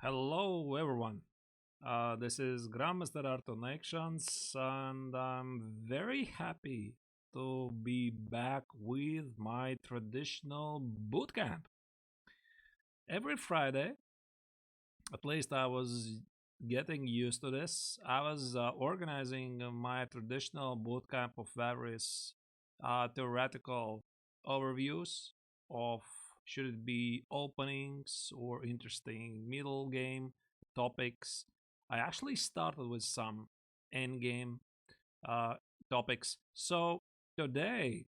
Hello, everyone. This is Grandmaster Arturs Neiksans, and I'm very happy to be back with my traditional bootcamp. Every Friday, at least I was getting used to this, I was organizing my traditional bootcamp of various theoretical overviews of should it be openings or interesting middle game topics. I actually started with some end game uh, topics. So today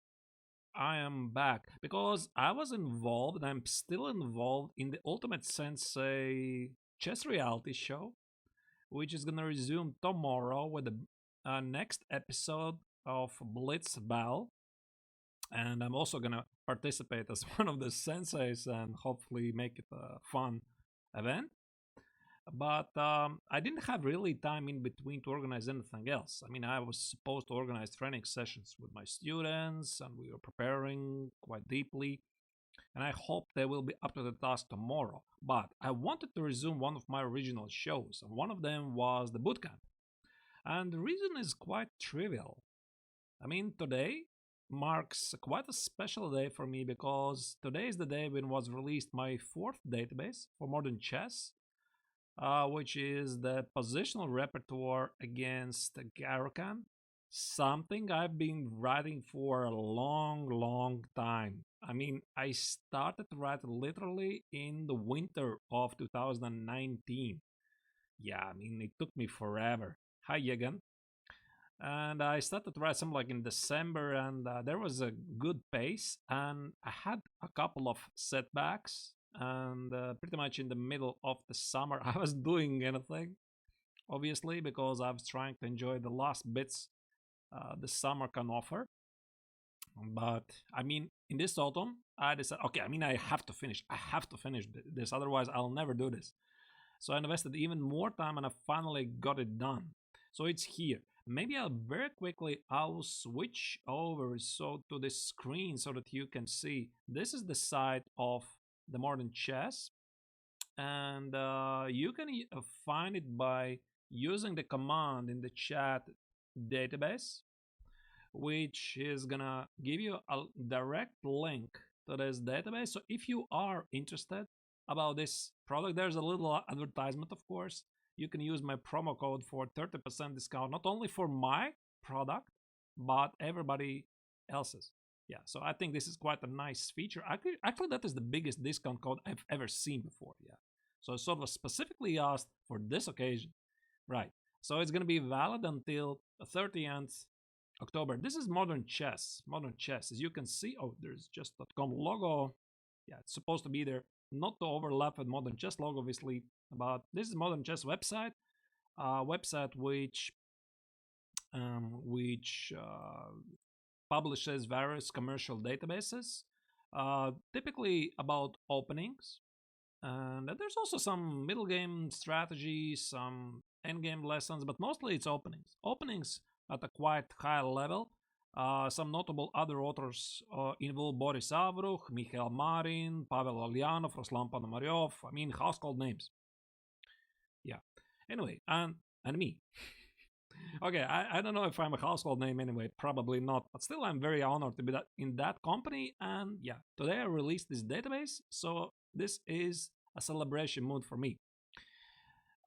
I am back because I was involved, I'm still involved in the Ultimate Sensei chess reality show, which is going to resume tomorrow with the next episode of Blitz Battle. And I'm also going to participate as one of the senseis and hopefully make it a fun event. But I didn't have really time in between to organize anything else. I mean, I was supposed to organize training sessions with my students, and we were preparing quite deeply. And I hope they will be up to the task tomorrow. But I wanted to resume one of my original shows, and one of them was the bootcamp. And the reason is quite trivial. I mean, today marks quite a special day for me because today is the day when was released my fourth database for modern chess, which is the positional repertoire against Garokan, something I've been writing for a long, long time. I mean, I started to write literally in the winter of 2019. Yeah, I mean, it took me forever. Hi, Yegan. And I started to write something like in December, and there was a good pace. And I had a couple of setbacks, and pretty much in the middle of the summer, I was doing anything, obviously, because I was trying to enjoy the last bits the summer can offer. But I mean, in this autumn, I decided, okay, I mean, I have to finish. I have to finish this, otherwise, I'll never do this. So I invested even more time, and I finally got it done. So it's here. Maybe I'll very quickly I'll switch over so to the screen so that you can see. This is the side of the modern chess, and you can find it by using the command in the chat database, which is gonna give you a direct link to this database. So if you are interested about this product, there's a little advertisement, of course. You can use my promo code for 30% discount, not only for my product, but everybody else's. Yeah, so I think this is quite a nice feature. Actually, that is the biggest discount code I've ever seen before. Yeah, so sort of specifically asked for this occasion, right? So it's gonna be valid until 30th October. This is modern chess. Modern chess. As you can see, oh, there's just .com logo. Yeah, it's supposed to be there, not to overlap with modern chess logo, obviously. But this is modern chess website. Website which publishes various commercial databases, typically about openings. And there's also some middle game strategy, some end game lessons, but mostly it's openings. Openings at a quite high level. Some notable other authors involve Boris Avruch, Mikhail Marin, Pavel Ulyanov, Ruslan Ponomaryov. I mean, household names. Yeah. Anyway, and me. Okay, I don't know if I'm a household name anyway, probably not, but still I'm very honored to be in that company. And yeah, today I released this database, so this is a celebration mood for me.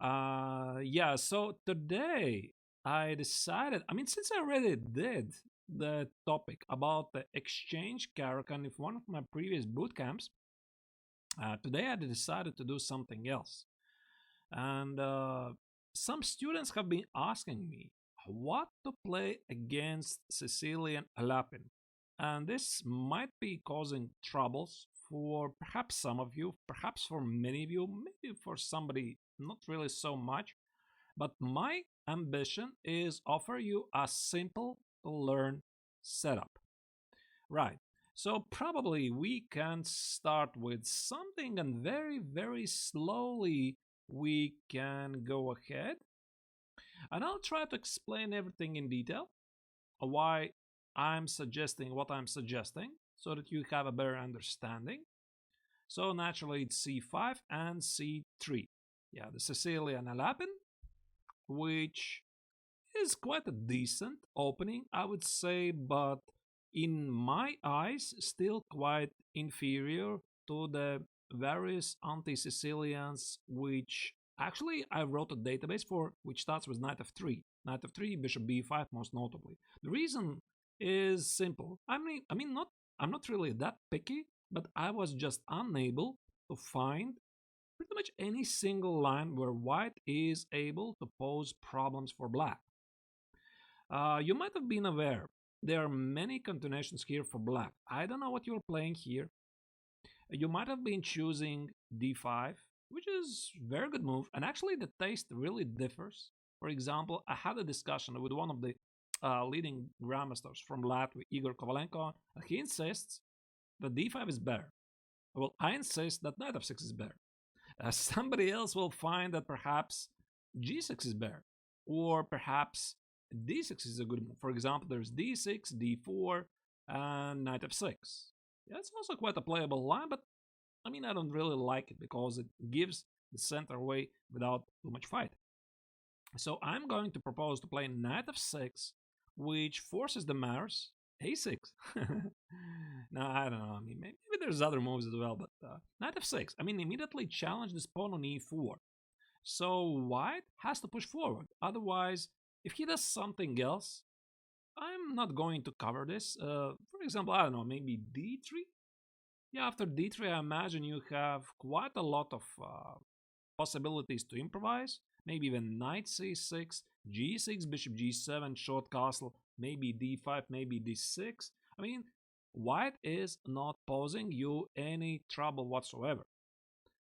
Yeah, so today I decided, I mean, since I already did the topic about the exchange Karakan in one of my previous boot camps, today I decided to do something else. And some students have been asking me what to play against Sicilian Alapin. And this might be causing troubles for perhaps some of you, perhaps for many of you, maybe for somebody not really so much. But my ambition is offer you a simple to learn setup. Right. So probably we can start with something and very, very slowly we can go ahead. And I'll try to explain everything in detail, why I'm suggesting what I'm suggesting, so that you have a better understanding. So naturally it's c5 and c3. Yeah, the Sicilian Alapin, which is quite a decent opening, I would say, but in my eyes, still quite inferior to the various anti-Sicilians, which actually I wrote a database for, which starts with knight f3, knight f3, bishop b5, most notably. The reason is simple. Not I'm not really that picky, but I was just unable to find pretty much any single line where white is able to pose problems for black. You might have been aware there are many continuations here for black. I don't know what you're playing here. You might have been choosing d5, which is a very good move, and actually the taste really differs. For example, I had a discussion with one of the leading grandmasters from Latvia, Igor Kovalenko, and he insists that d5 is better. Well, I insist that knight f6 is better. Somebody else will find that perhaps g6 is better, or perhaps d6 is a good move. For example, there's d6, d4, and knight f6. Yeah, it's also quite a playable line, but I don't really like it because it gives the center away without too much fight. So I'm going to propose to play knight f6, which forces the mares a6. No, I don't know. Maybe there's other moves as well, but knight f6. Immediately challenge this pawn on e4. So white has to push forward. Otherwise, if he does something else, I'm not going to cover this. For example, I don't know, maybe d3? Yeah, after d3, I imagine you have quite a lot of possibilities to improvise. Maybe even knight c6, g6, bishop g7, short castle, maybe d5, maybe d6. White is not posing you any trouble whatsoever.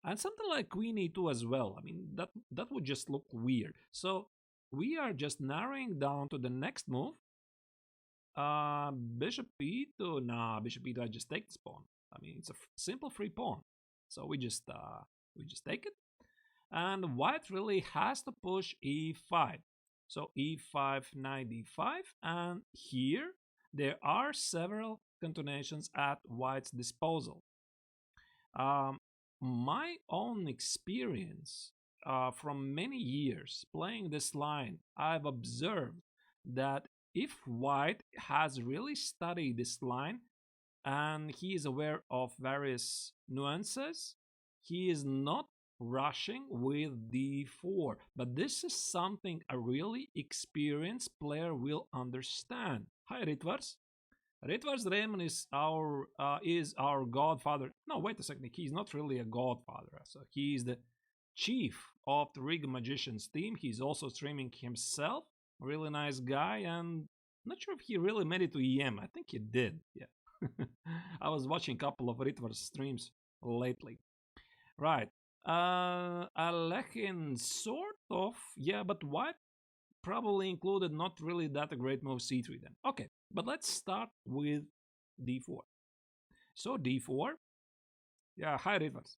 And something like queen e2 as well. That would just look weird. So we are just narrowing down to the next move. Bishop e2. Nah, bishop e2. I just take this pawn. It's a simple free pawn. So we just take it. And white really has to push e5. So e5, knight d5, and here there are several continuations at white's disposal. My own experience from many years playing this line, I've observed that if white has really studied this line and he is aware of various nuances, he is not rushing with d4. But this is something a really experienced player will understand. Hi, Ritvars. Ritvars Raymond is our godfather. No, wait a second. He's not really a godfather. So he is the chief of the Rig Magicians team. He's also streaming himself. Really nice guy, and not sure if he really made it to EM. I think he did. Yeah. I was watching a couple of Ritvars streams lately. Right. Alekin sort of, yeah, but white probably included not really that a great move c3 then. Okay, but let's start with d4. So d4, yeah, high rivers.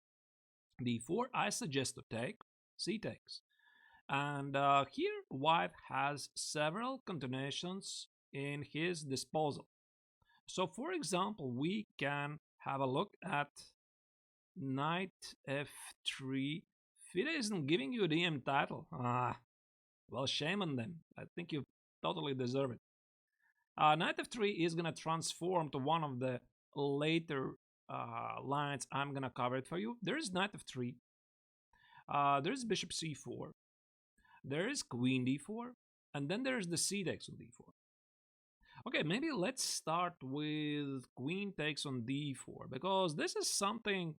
d4, I suggest to take, c takes. And here white has several continuations in his disposal. So for example, we can have a look at knight f3. FIDE isn't giving you the EM title. Well, shame on them. I think you totally deserve it. Knight f3 is going to transform to one of the later lines. I'm going to cover it for you. There is knight f3. There's bishop c4. There is queen d4. And then there's the c takes on d4. Okay, maybe let's start with queen takes on d4, because this is something,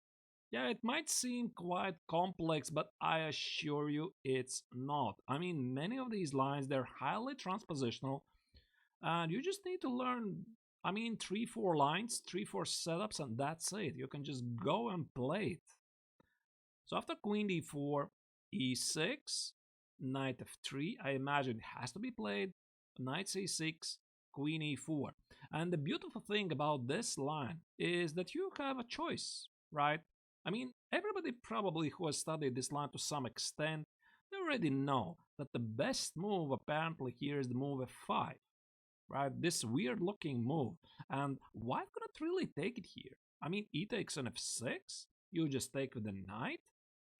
yeah, it might seem quite complex, but I assure you it's not. Many of these lines, they're highly transpositional, and you just need to learn, 3-4 lines, 3-4 setups, and that's it. You can just go and play it. So after queen d4, e6, knight f3, I imagine it has to be played, knight c6, queen e4. And the beautiful thing about this line is that you have a choice, right? Everybody probably who has studied this line to some extent, they already know that the best move apparently here is the move f5, right? This weird looking move. And white couldn't really take it here. E takes on f6, you just take with the knight.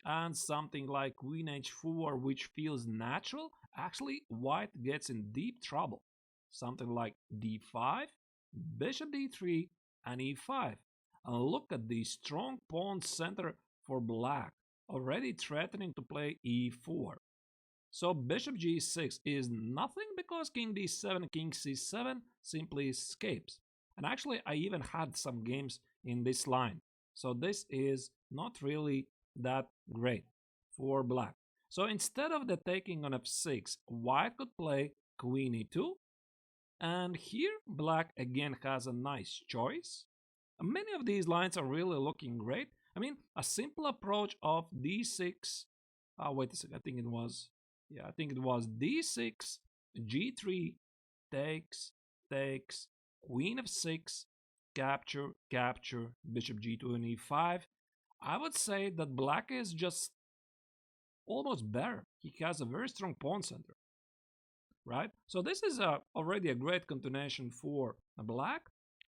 and something like queen h4, which feels natural, actually white gets in deep trouble. Something like d5, bishop d3, and e5. And look at the strong pawn center for black, already threatening to play e4. So bishop g6 is nothing because king d7, king c7 simply escapes. And actually, I even had some games in this line. So this is not really that great for black. So instead of the taking on f6, white could play queen e2. And here, black again has a nice choice. Many of these lines are really looking great. I mean, a simple approach of d6. Wait a second, I think it was d6, g3, takes, takes, queen f6, capture, capture, bishop g2 and e5. I would say that black is just almost better. He has a very strong pawn center, right? So this is already a great continuation for black.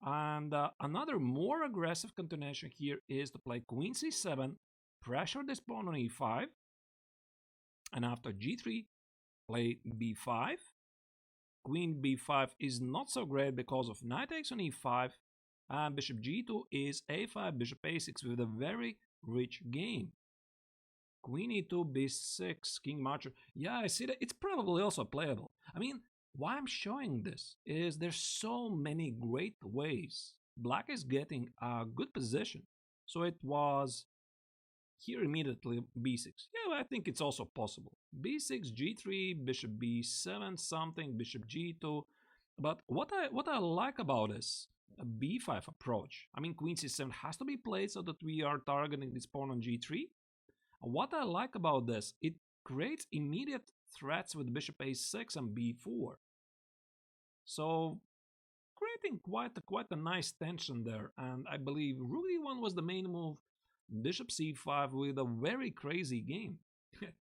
And another more aggressive continuation here is to play queen c7, pressure this pawn on e5, and after g3, play b5. Queen b5 is not so great because of knight takes on e5, and bishop g2 is a5, bishop a6 with a very rich game. Queen e2, b6, king marcher. Yeah, I see that. It's probably also playable. I mean, why I'm showing this is there's so many great ways. Black is getting a good position. So it was here immediately b6. Yeah, I think it's also possible. b6, g3, bishop b7 something, bishop g2. But what I like about this a b5 approach. I mean, queen c7 has to be played so that we are targeting this pawn on g3. What I like about this, it creates immediate threats with bishop a6 and b4. So creating quite a nice tension there. And I believe rook d1 was the main move. Bishop c5 with a very crazy game.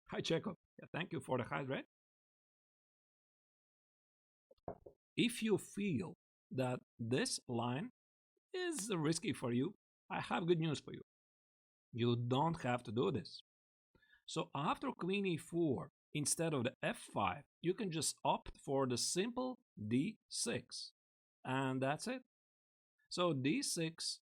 Hi, Chekhov. Yeah, thank you for the hydrate. If you feel that this line is risky for you, I have good news for you. You don't have to do this. So after queen e4, instead of the f5, you can just opt for the simple d6. And that's it. So d6,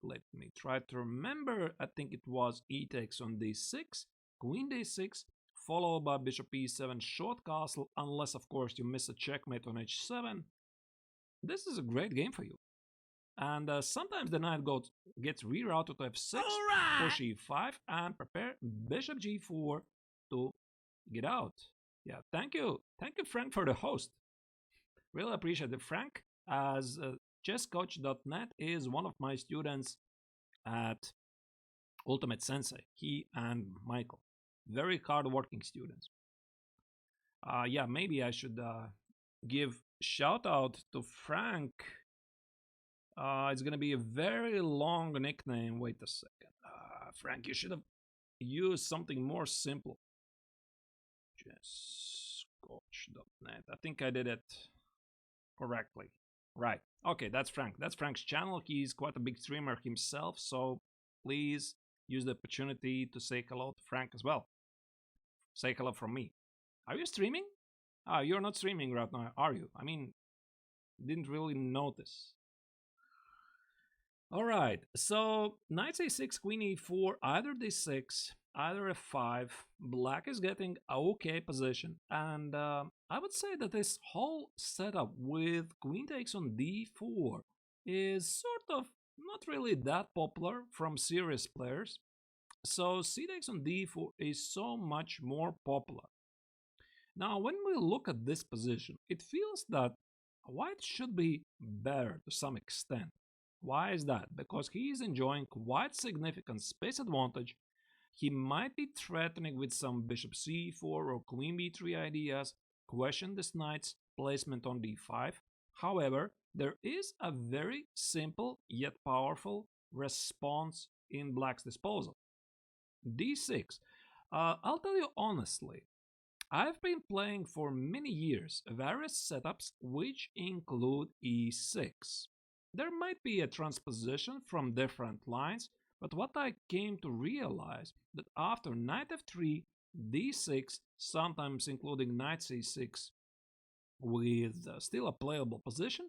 let me try to remember. I think it was e takes on d6, queen d6, followed by bishop e7, short castle, unless of course you miss a checkmate on h7. This is a great game for you. And sometimes the knight gets rerouted to f6, push e5, and prepare bishop g4 to get out. Yeah, thank you, Frank, for the host. Really appreciate it, Frank. As chesscoach.net is one of my students at Ultimate Sensei. He and Michael, very hardworking students. Yeah, maybe I should give shout out to Frank. It's gonna be a very long nickname. Wait a second. Frank, you should have used something more simple. Chesscoach.net. I think I did it correctly. Right. Okay, that's Frank. That's Frank's channel. He's quite a big streamer himself, so please use the opportunity to say hello to Frank as well. Say hello from me. Are you streaming? You're not streaming right now, are you? I mean, didn't really notice. All right, so knight a6, queen e4, either d6, either f5. Black is getting a okay position, and I would say that this whole setup with queen takes on d4 is sort of not really that popular from serious players. So c takes on d4 is so much more popular. Now, when we look at this position, it feels that white should be better to some extent. Why is that? Because he is enjoying quite significant space advantage. He might be threatening with some bishop c4 or queen b3 ideas, question this knight's placement on d5. However, there is a very simple yet powerful response in black's disposal. d6. I'll tell you honestly, I've been playing for many years various setups which include e6. There might be a transposition from different lines, But what I came to realize that after knight f3, d6, sometimes including knight c6 with still a playable position,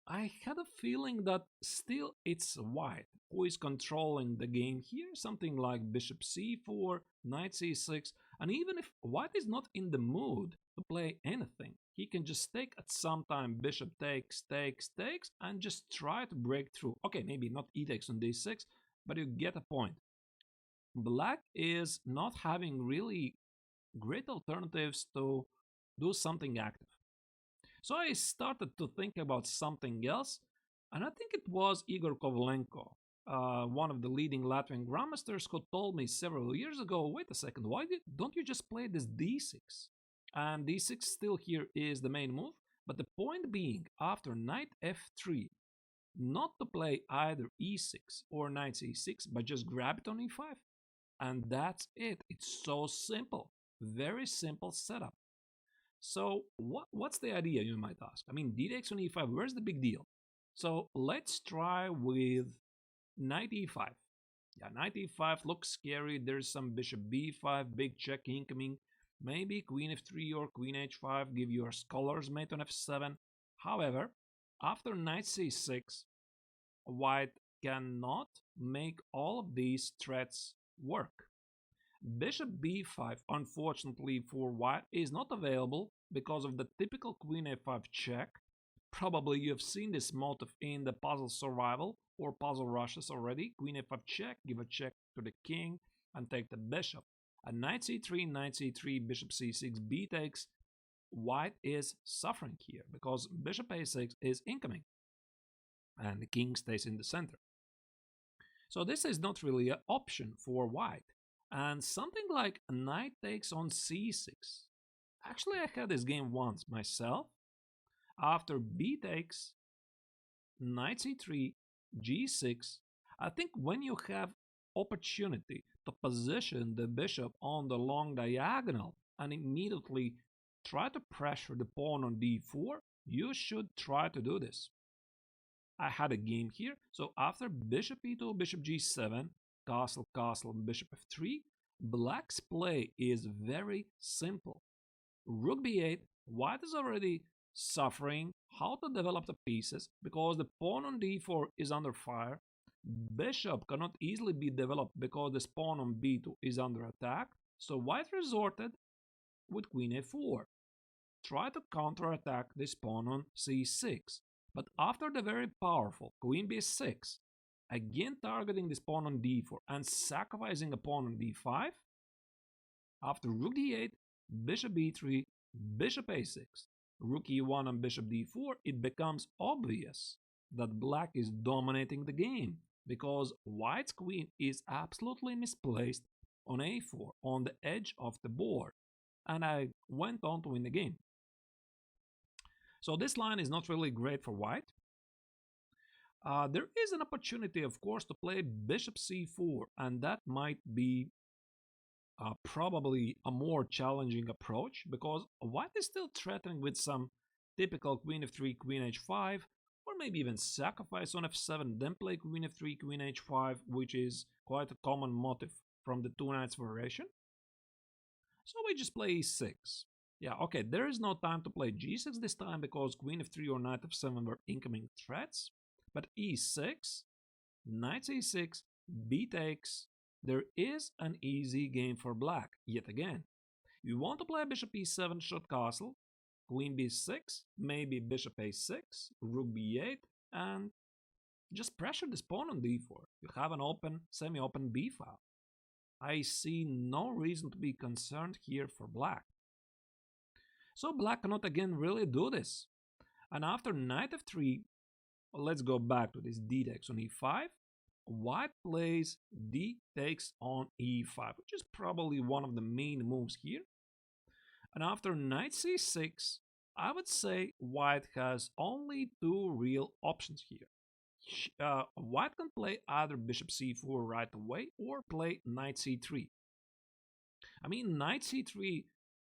I had a feeling that still it's white who is controlling the game here, something like bishop c4, knight c6, and even if white is not in the mood to play anything, he can just take at some time bishop takes, takes, takes, and just try to break through. Okay, maybe not e takes on d6, but you get a point. Black is not having really great alternatives to do something active. So I started to think about something else, and I think it was Igor Kovalenko, one of the leading Latvian grandmasters, who told me several years ago, wait a second, don't you just play this d6? And d6 still here is the main move, but the point being, after knight f3, not to play either e6 or knight c6, but just grab it on e5. And that's it. It's so simple. Very simple setup. So what's the idea, you might ask? I mean, d takes on e5, where's the big deal? So let's try with knight e5. Yeah, knight e5 looks scary. There's some bishop b5, big check incoming. Maybe queen f3 or queen h5 give your scholars mate on f7. However, after knight c6, white cannot make all of these threats work. Bishop b5, unfortunately for white, is not available because of the typical queen a5 check. Probably you have seen this motif in the puzzle survival or puzzle rushes already. Queen a5 check, give a check to the king and take the bishop. And knight c3, knight c3, bishop c6, b takes. White is suffering here because bishop a6 is incoming and the king stays in the center. So this is not really an option for white. And something like knight takes on c6. Actually, I had this game once myself. After b takes, knight c3, g6. I think when you have opportunity to position the bishop on the long diagonal and immediately try to pressure the pawn on d4, you should try to do this. I had a game here. So after bishop e2, bishop g7, castle, castle, bishop f3, black's play is very simple. Rook b8, white is already suffering how to develop the pieces because the pawn on d4 is under fire. Bishop cannot easily be developed because this pawn on b2 is under attack. So white resorted with queen a4. Try to counterattack this pawn on c6. But after the very powerful queen b6, again targeting this pawn on d4 and sacrificing a pawn on d5, after rook d8, bishop b3, bishop a6, rook e1 and bishop d4, it becomes obvious that black is dominating the game because white's queen is absolutely misplaced on a4, on the edge of the board. And I went on to win the game. So this line is not really great for white. There is an opportunity, of course, to play bishop c4, and that might be probably a more challenging approach because white is still threatening with some typical queen f3, queen h5, or maybe even sacrifice on f7, then play queen f3, queen h5, which is quite a common motif from the two knights variation. So we just play e6. Yeah, okay, there is no time to play g6 this time because queen f3 or knight f7 were incoming threats. But e6, knight c6, b takes. There is an easy game for black, yet again. You want to play bishop e7, short castle, queen b6, maybe bishop a6, rook b8, and just pressure this pawn on d4. You have an open, semi-open b file. I see no reason to be concerned here for black. So black cannot again really do this. And after knight f3, let's go back to this d takes on e5. White plays d takes on e5, which is probably one of the main moves here. And after knight c6, I would say white has only two real options here. White can play either bishop c4 right away or play knight c3. I mean, knight c3,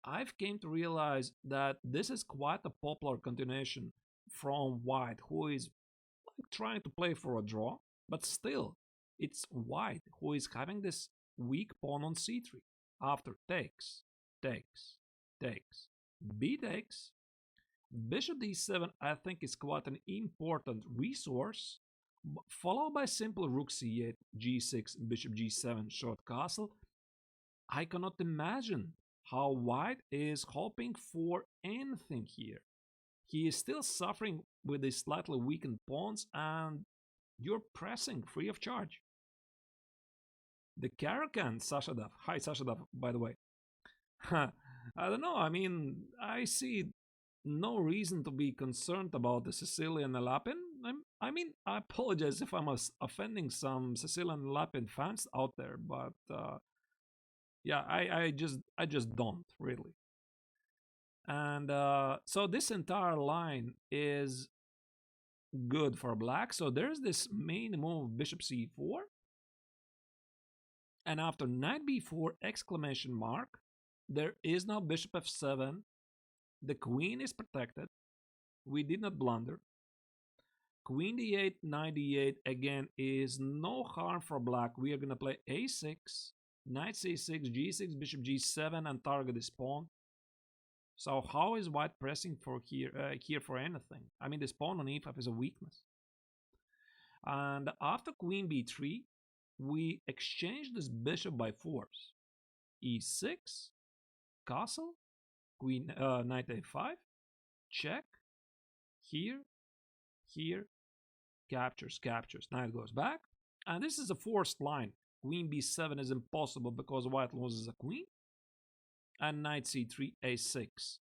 I've came to realize that this is quite a popular continuation from white, who is trying to play for a draw, but still, It's white who is having this weak pawn on c3. After takes, takes, takes, b takes, bishop d7 I think is quite an important resource, followed by simple rook c8, g6, bishop g7, short castle. I cannot imagine how white is hoping for anything here. He is still suffering with his slightly weakened pawns, and you're pressing free of charge. The Karakan Sashadov. Hi, Sashadov, by the way. I don't know. I mean, I see no reason to be concerned about the Sicilian Alapin. I mean, I apologize if I'm offending some Sicilian Alapin fans out there, but yeah, I just don't really. And so this entire line is good for black. So there's this main move, bishop c4. And after knight b4 exclamation mark, there is now bishop f7. The queen is protected. We did not blunder. Queen d8, knight d8 again is no harm for black. We are going to play a6, knight c6, g6, bishop g7 and target this pawn. So how is white pressing for here for anything? I mean, this pawn on e5 is a weakness. And after queen b3, we exchange this bishop by force. e6, castle, queen, knight a5, check, here, here, captures, captures, knight goes back. And this is a forced line. Queen b7 is impossible because white loses a queen. And knight c3, a6.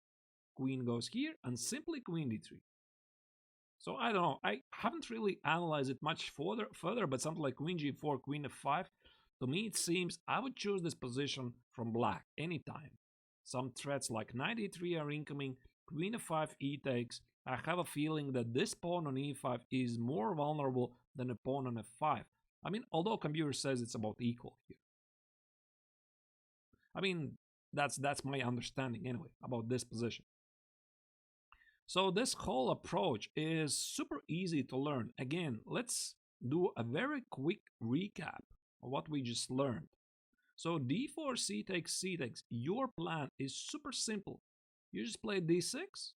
Queen goes here and simply queen d3. So I don't know. I haven't really analyzed it much further, but something like queen g4, queen f5, to me it seems I would choose this position from black anytime. Some threats like knight e3 are incoming, queen f5, e takes. I have a feeling that this pawn on e5 is more vulnerable than a pawn on f5. I mean, although computer says it's about equal here. I mean, that's my understanding anyway about this position. So this whole approach is super easy to learn. Again, let's do a very quick recap of what we just learned. So d4, c takes, c takes. Your plan is super simple. You just play d6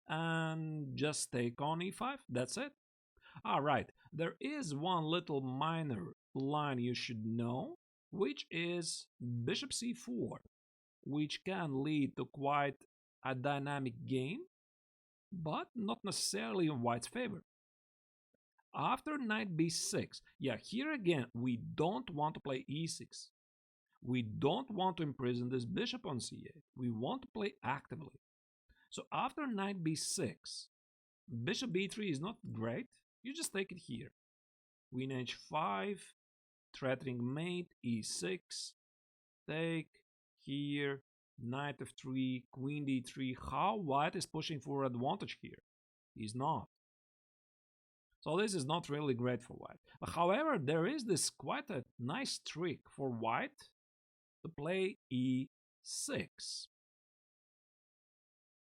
and just take on e5. That's it. All right, there is one little minor line you should know, which is bishop c4, which can lead to quite a dynamic game, but not necessarily in white's favor. After knight b6, yeah, here again, we don't want to play e6. We don't want to imprison this bishop on c8. We want to play actively. So after knight b6, bishop b3 is not great. You just take it here. Queen h5, threatening mate, e6, take, here, knight f3, queen d3. How white is pushing for advantage here? He's not. So this is not really great for white. However, there is this quite a nice trick for white to play e6.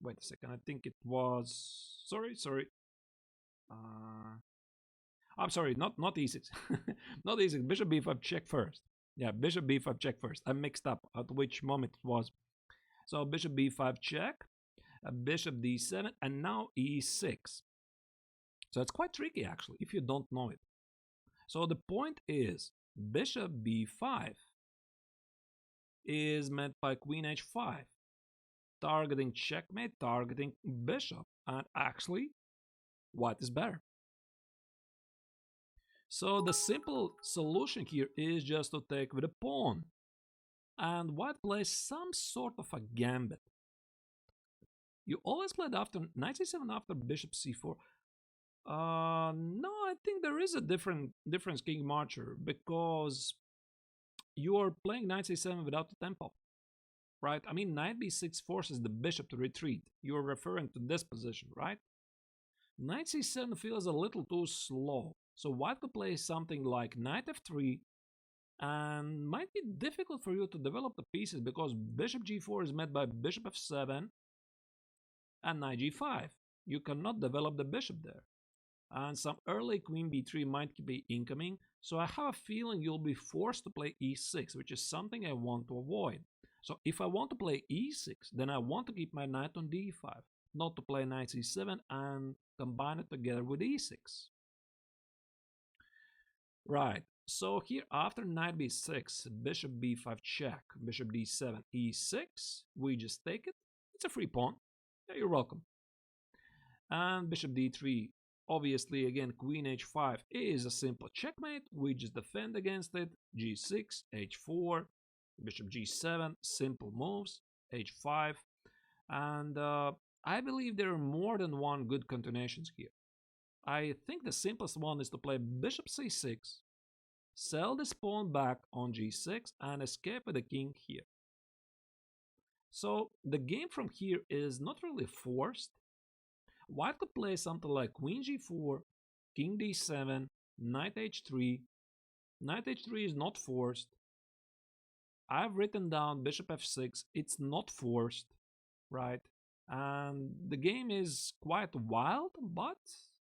Wait a second, I think it was... Sorry. I'm sorry, not e6. Not e6, bishop b5 check first. Yeah, bishop b5 check first. I mixed up at which moment it was. So bishop b5 check, bishop d7, and now e6. So it's quite tricky actually if you don't know it. So the point is bishop b5 is met by queen h5, targeting checkmate, targeting bishop, and actually white is better. So the simple solution here is just to take with a pawn, and white plays some sort of a gambit. You always played after knight c7 after bishop c4. No, I think there is a difference, King Marcher, because you are playing knight c7 without the tempo, right? I mean, knight b6 forces the bishop to retreat. You're referring to this position, right? Knight c7 feels a little too slow, so white could play something like knight f3, and might be difficult for you to develop the pieces because bishop g4 is met by bishop f7 and knight g5. You cannot develop the bishop there. And some early queen b3 might be incoming, So I have a feeling you'll be forced to play e6, which is something I want to avoid. So if I want to play e6, then I want to keep my knight on d5, not to play knight c7 and combine it together with e6. Right, so here after knight b6, bishop b5 check, bishop d7, e6, we just take it. It's a free pawn. Yeah, you're welcome. And bishop d3, obviously again queen h5 is a simple checkmate. We just defend against it. g6, h4, bishop g7, simple moves, h5. And I believe there are more than one good continuations here. I think the simplest one is to play bishop c6, sell this pawn back on g6 and escape with the king here. So the game from here is not really forced. White could play something like queen g4, king d7, knight h3. Knight h3 is not forced. I've written down bishop f6. It's not forced, right? And the game is quite wild, but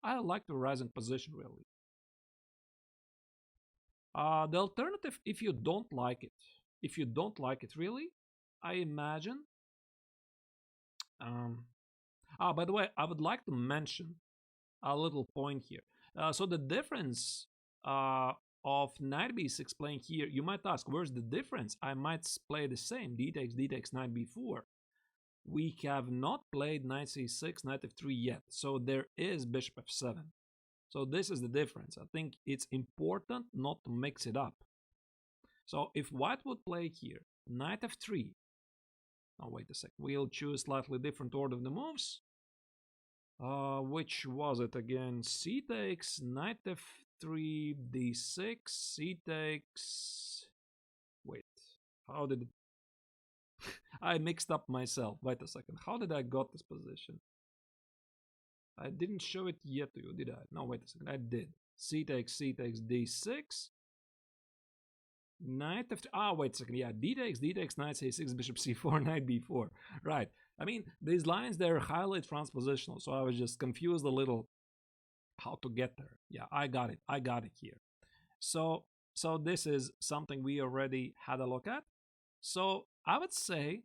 I like the rising position really. The alternative, if you don't like it really, I imagine. By the way, I would like to mention a little point here. So the difference of knight b6 playing here, you might ask, where's the difference? I might play the same, d takes, knight b4. We have not played knight c6, knight f3 yet, so there is bishop f7. So this is the difference. I think it's important not to mix it up. So if white would play here, knight f3, oh wait a second, we'll choose slightly different order of the moves. Which was it again? C takes, knight f3, d6, c takes... Wait, how did it... I mixed up myself. Wait a second, how did I got this position? I didn't show it yet to you, did I? No, wait a second, I did. C takes, d6. Knight f3, wait a second, yeah, d takes, knight c6, bishop c4, knight b4. Right, I mean, these lines, they're highly transpositional, so I was just confused a little how to get there. Yeah, I got it here. So this is something we already had a look at. So I would say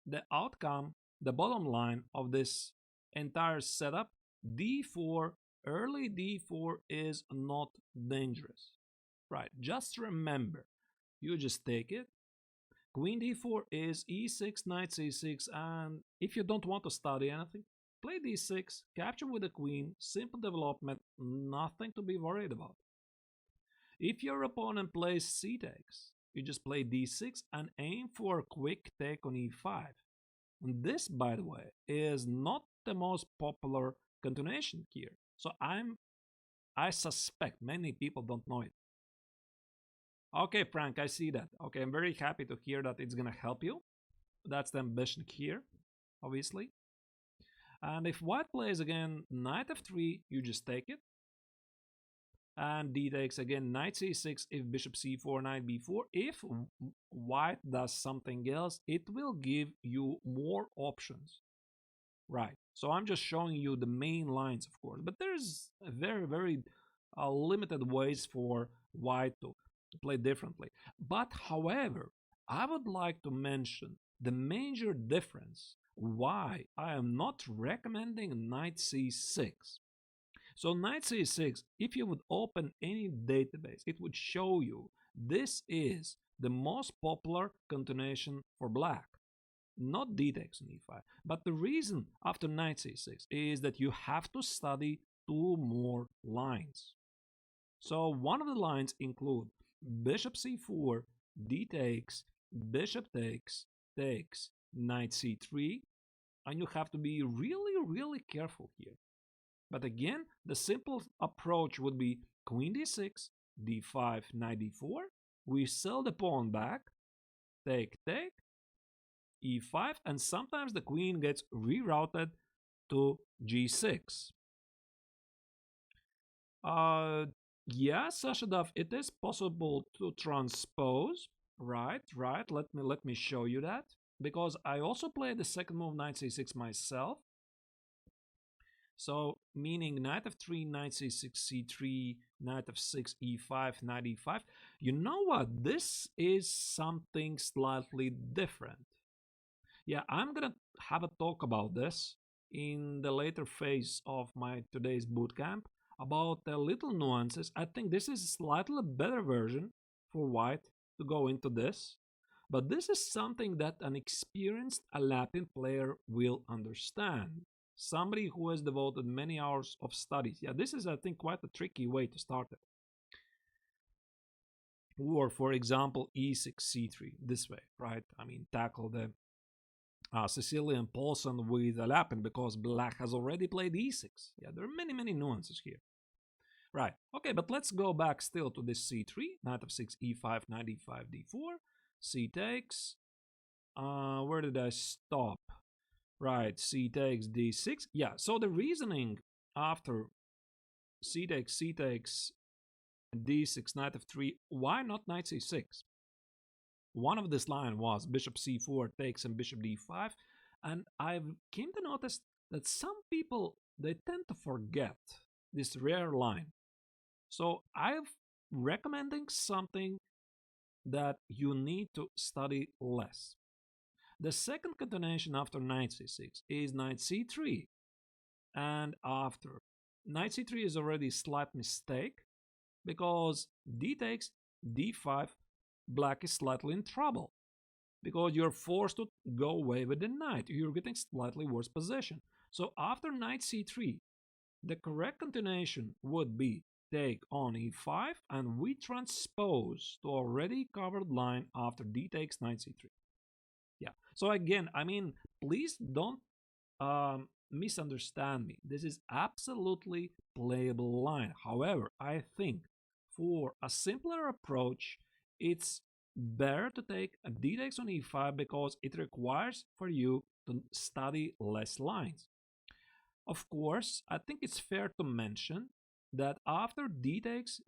the outcome, the bottom line of this entire setup, d4, early d4 is not dangerous. Right, just remember, you just take it. Queen d4 is e6, knight c6, and if you don't want to study anything, play d6, capture with the queen, simple development, nothing to be worried about. If your opponent plays c takes, you just play d6 and aim for a quick take on e5. And this, by the way, is not the most popular continuation here. So I suspect many people don't know it. Okay, Frank, I see that. Okay, I'm very happy to hear that it's gonna help you. That's the ambition here, obviously. And if white plays again knight f3, you just take it. And d takes again knight c6 if bishop c4, knight b4. If white does something else, it will give you more options. Right, so I'm just showing you the main lines, of course, but there's very, very limited ways for white to play differently. But however, I would like to mention the major difference why I am not recommending knight c6. So knight c6, if you would open any database, it would show you this is the most popular continuation for black. Not d takes on e5. But the reason after knight c6 is that you have to study two more lines. So one of the lines include bishop c4, d takes, bishop takes, knight c3, and you have to be really, really careful here. But again, the simple approach would be queen d6, d5, knight d4. We sell the pawn back, take, e5, and sometimes the queen gets rerouted to g6. Yeah, Sashadov, it is possible to transpose. Right. Let me show you that, because I also played the second move knight c6 myself. So, meaning knight f3, knight c6, c3, knight f6, e5, knight e5. You know what? This is something slightly different. Yeah, I'm gonna have a talk about this in the later phase of my today's bootcamp about the little nuances. I think this is a slightly better version for white to go into this, but this is something that an experienced Alapin player will understand. Somebody who has devoted many hours of studies. Yeah, this is, I think, quite a tricky way to start it. Or, for example, e6, c3, this way, right? I mean, tackle the Sicilian Paulson with Alapin because black has already played e6. Yeah, there are many, many nuances here. Right, okay, but let's go back still to this c3, knight f6, e5, knight e5, d4, c takes. Where did I stop? Right, c takes, d6. Yeah, so the reasoning after c takes, d6, knight f3, why not knight c6? One of this line was bishop c4 takes and bishop d5, and I've came to notice that some people they tend to forget this rare line. So I'm recommending something that you need to study less. The second continuation after knight c6 is knight c3, and after knight c3 is already a slight mistake because d takes d5, black is slightly in trouble because you're forced to go away with the knight. You're getting slightly worse position. So after knight c3, the correct continuation would be take on e5, and we transpose to already covered line after d takes knight c3. Yeah. So again, I mean, please don't misunderstand me. This is absolutely playable line. However, I think for a simpler approach, it's better to take a d takes on e5 because it requires for you to study less lines. Of course, I think it's fair to mention that after d takes,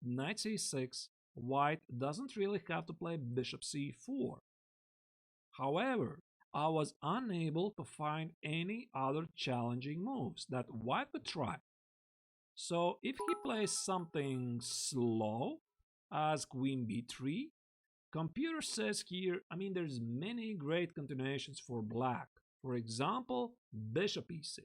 knight c6, white doesn't really have to play bishop c4. However, I was unable to find any other challenging moves that white could try. So if he plays something slow as queen b3, computer says here, I mean, there's many great continuations for black. For example, bishop e6.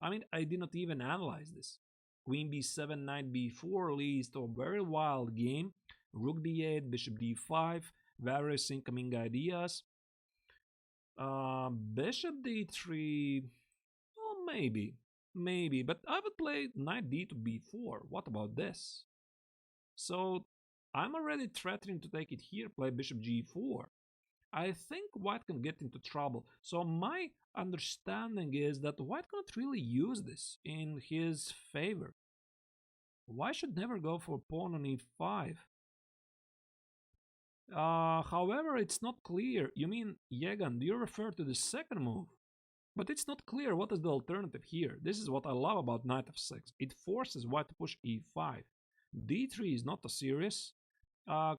I mean, I did not even analyze this. Queen b7, knight b4 leads to a very wild game. Rook b8, bishop d5, various incoming ideas. Bishop d3, well, maybe, but I would play knight d to b4. What about this? So I'm already threatening to take it here, play bishop g4. I think white can get into trouble. So my understanding is that white cannot really use this in his favor. White should never go for pawn on e5. However, it's not clear. You mean, Yegan, do you refer to the second move? But it's not clear what is the alternative here. This is what I love about knight f6. It forces white to push e5. d3 is not a serious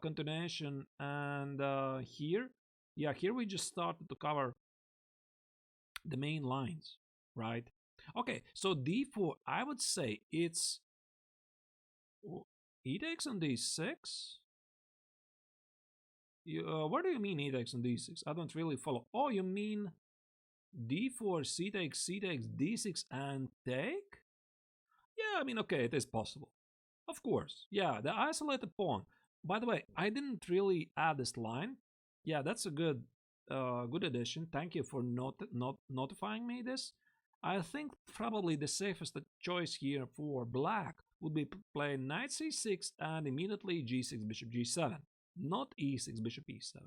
continuation. And here, yeah, here we just started to cover the main lines, right? Okay, so d4, I would say it's e takes on d6. What do you mean e takes on d6? I don't really follow. Oh, you mean d4, c takes, d6, and take? Yeah, I mean, okay, it is possible. Of course. Yeah, the isolated pawn. By the way, I didn't really add this line. Yeah, that's a good addition. Thank you for not notifying me this. I think probably the safest choice here for black would be playing knight c6 and immediately g6 bishop g7, not e6 bishop e7,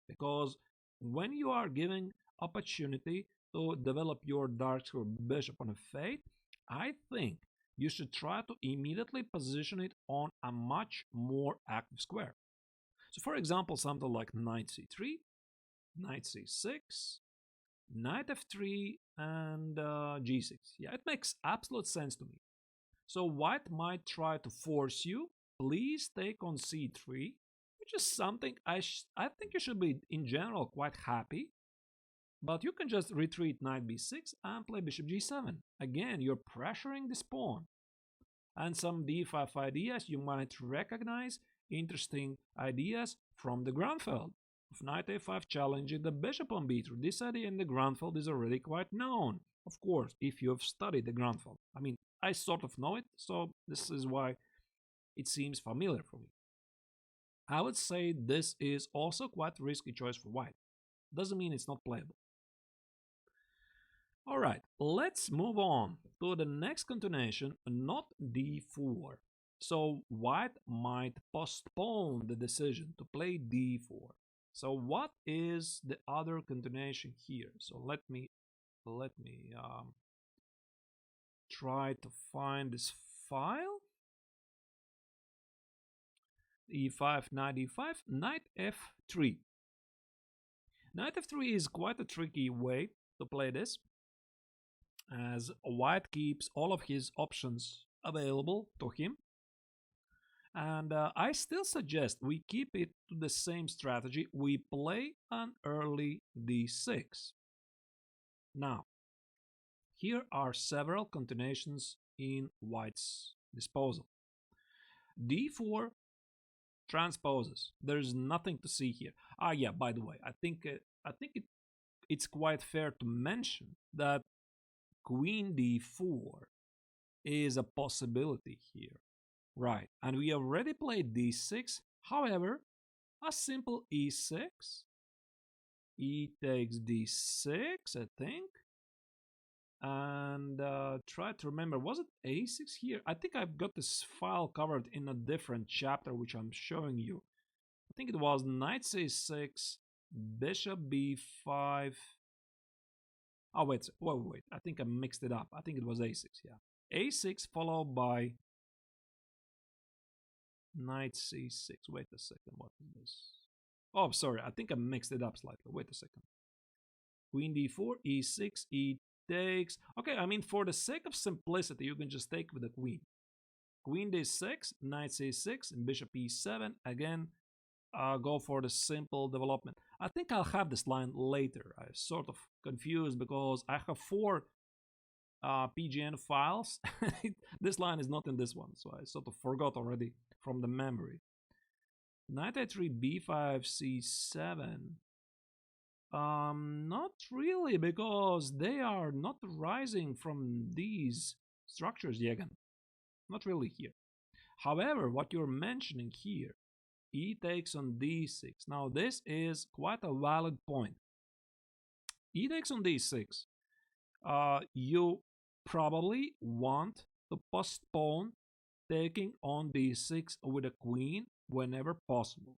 because when you are giving opportunity to develop your dark square bishop on a fate, I think you should try to immediately position it on a much more active square. So for example, something like knight c3, knight c6, knight f3, and g6. Yeah, it makes absolute sense to me. So white might try to force you, please take on c3, which is something I think you should be in general quite happy. But you can just retreat knight b6 and play bishop g7. Again, you're pressuring this pawn. And some d5 ideas you might recognize, interesting ideas from the Grunfeld. Of knight a5 challenging the bishop on b3. This idea in the Grunfeld is already quite known. Of course, if you have studied the Grunfeld. I mean, I sort of know it, so this is why it seems familiar for me. I would say this is also quite a risky choice for white. Doesn't mean it's not playable. Alright, let's move on to the next continuation, not d4. So white might postpone the decision to play d4. So what is the other continuation here? So let me try to find this file. e5, knight e5, knight f3. Knight f3 is quite a tricky way to play this, as white keeps all of his options available to him. And I still suggest we keep it to the same strategy. We play an early d6. Now, here are several continuations in white's disposal. d4 transposes. There's nothing to see here. Ah, yeah, by the way, I think it's quite fair to mention that queen d4 is a possibility here. Right, and we already played d6. However, a simple e6, e takes d6, I think. And try to remember, was it a6 here? I think I've got this file covered in a different chapter, which I'm showing you. I think it was knight c6, bishop b5. Oh, wait. I think I mixed it up. I think it was a6, yeah. a6 followed by knight c6. Wait a second, what is this? Oh, sorry, I think I mixed it up slightly. Wait a second. Queen d4, e6, e takes. Okay, I mean, for the sake of simplicity, you can just take with the queen. Queen d6, knight c6, and bishop e7. Again, go for the simple development. I think I'll have this line later. I'm sort of confused because I have 4 PGN files. This line is not in this one, so I sort of forgot already from the memory. Knight a3, b5, c7. Not really, because they are not rising from these structures, Jägen. Not really here. However, what you're mentioning here, e takes on d6. Now, this is quite a valid point. E takes on d6. You probably want to postpone taking on d6 with a queen whenever possible.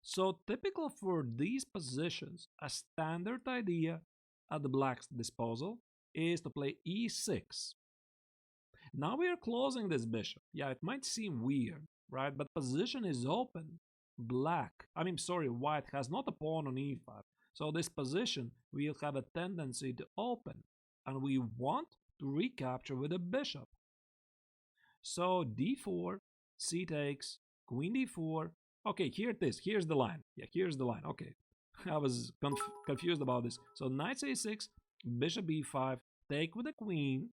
So typical for these positions, a standard idea at the black's disposal is to play e6. Now we are closing this bishop. Yeah, it might seem weird, right? But position is open. White has not a pawn on e5. So this position will have a tendency to open. And we want to recapture with a bishop. So d4, c takes, queen d4. Okay, here it is. Here's the line. Yeah, here's the line. Okay, I was confused about this. So knight a6, bishop b5, take with the queen,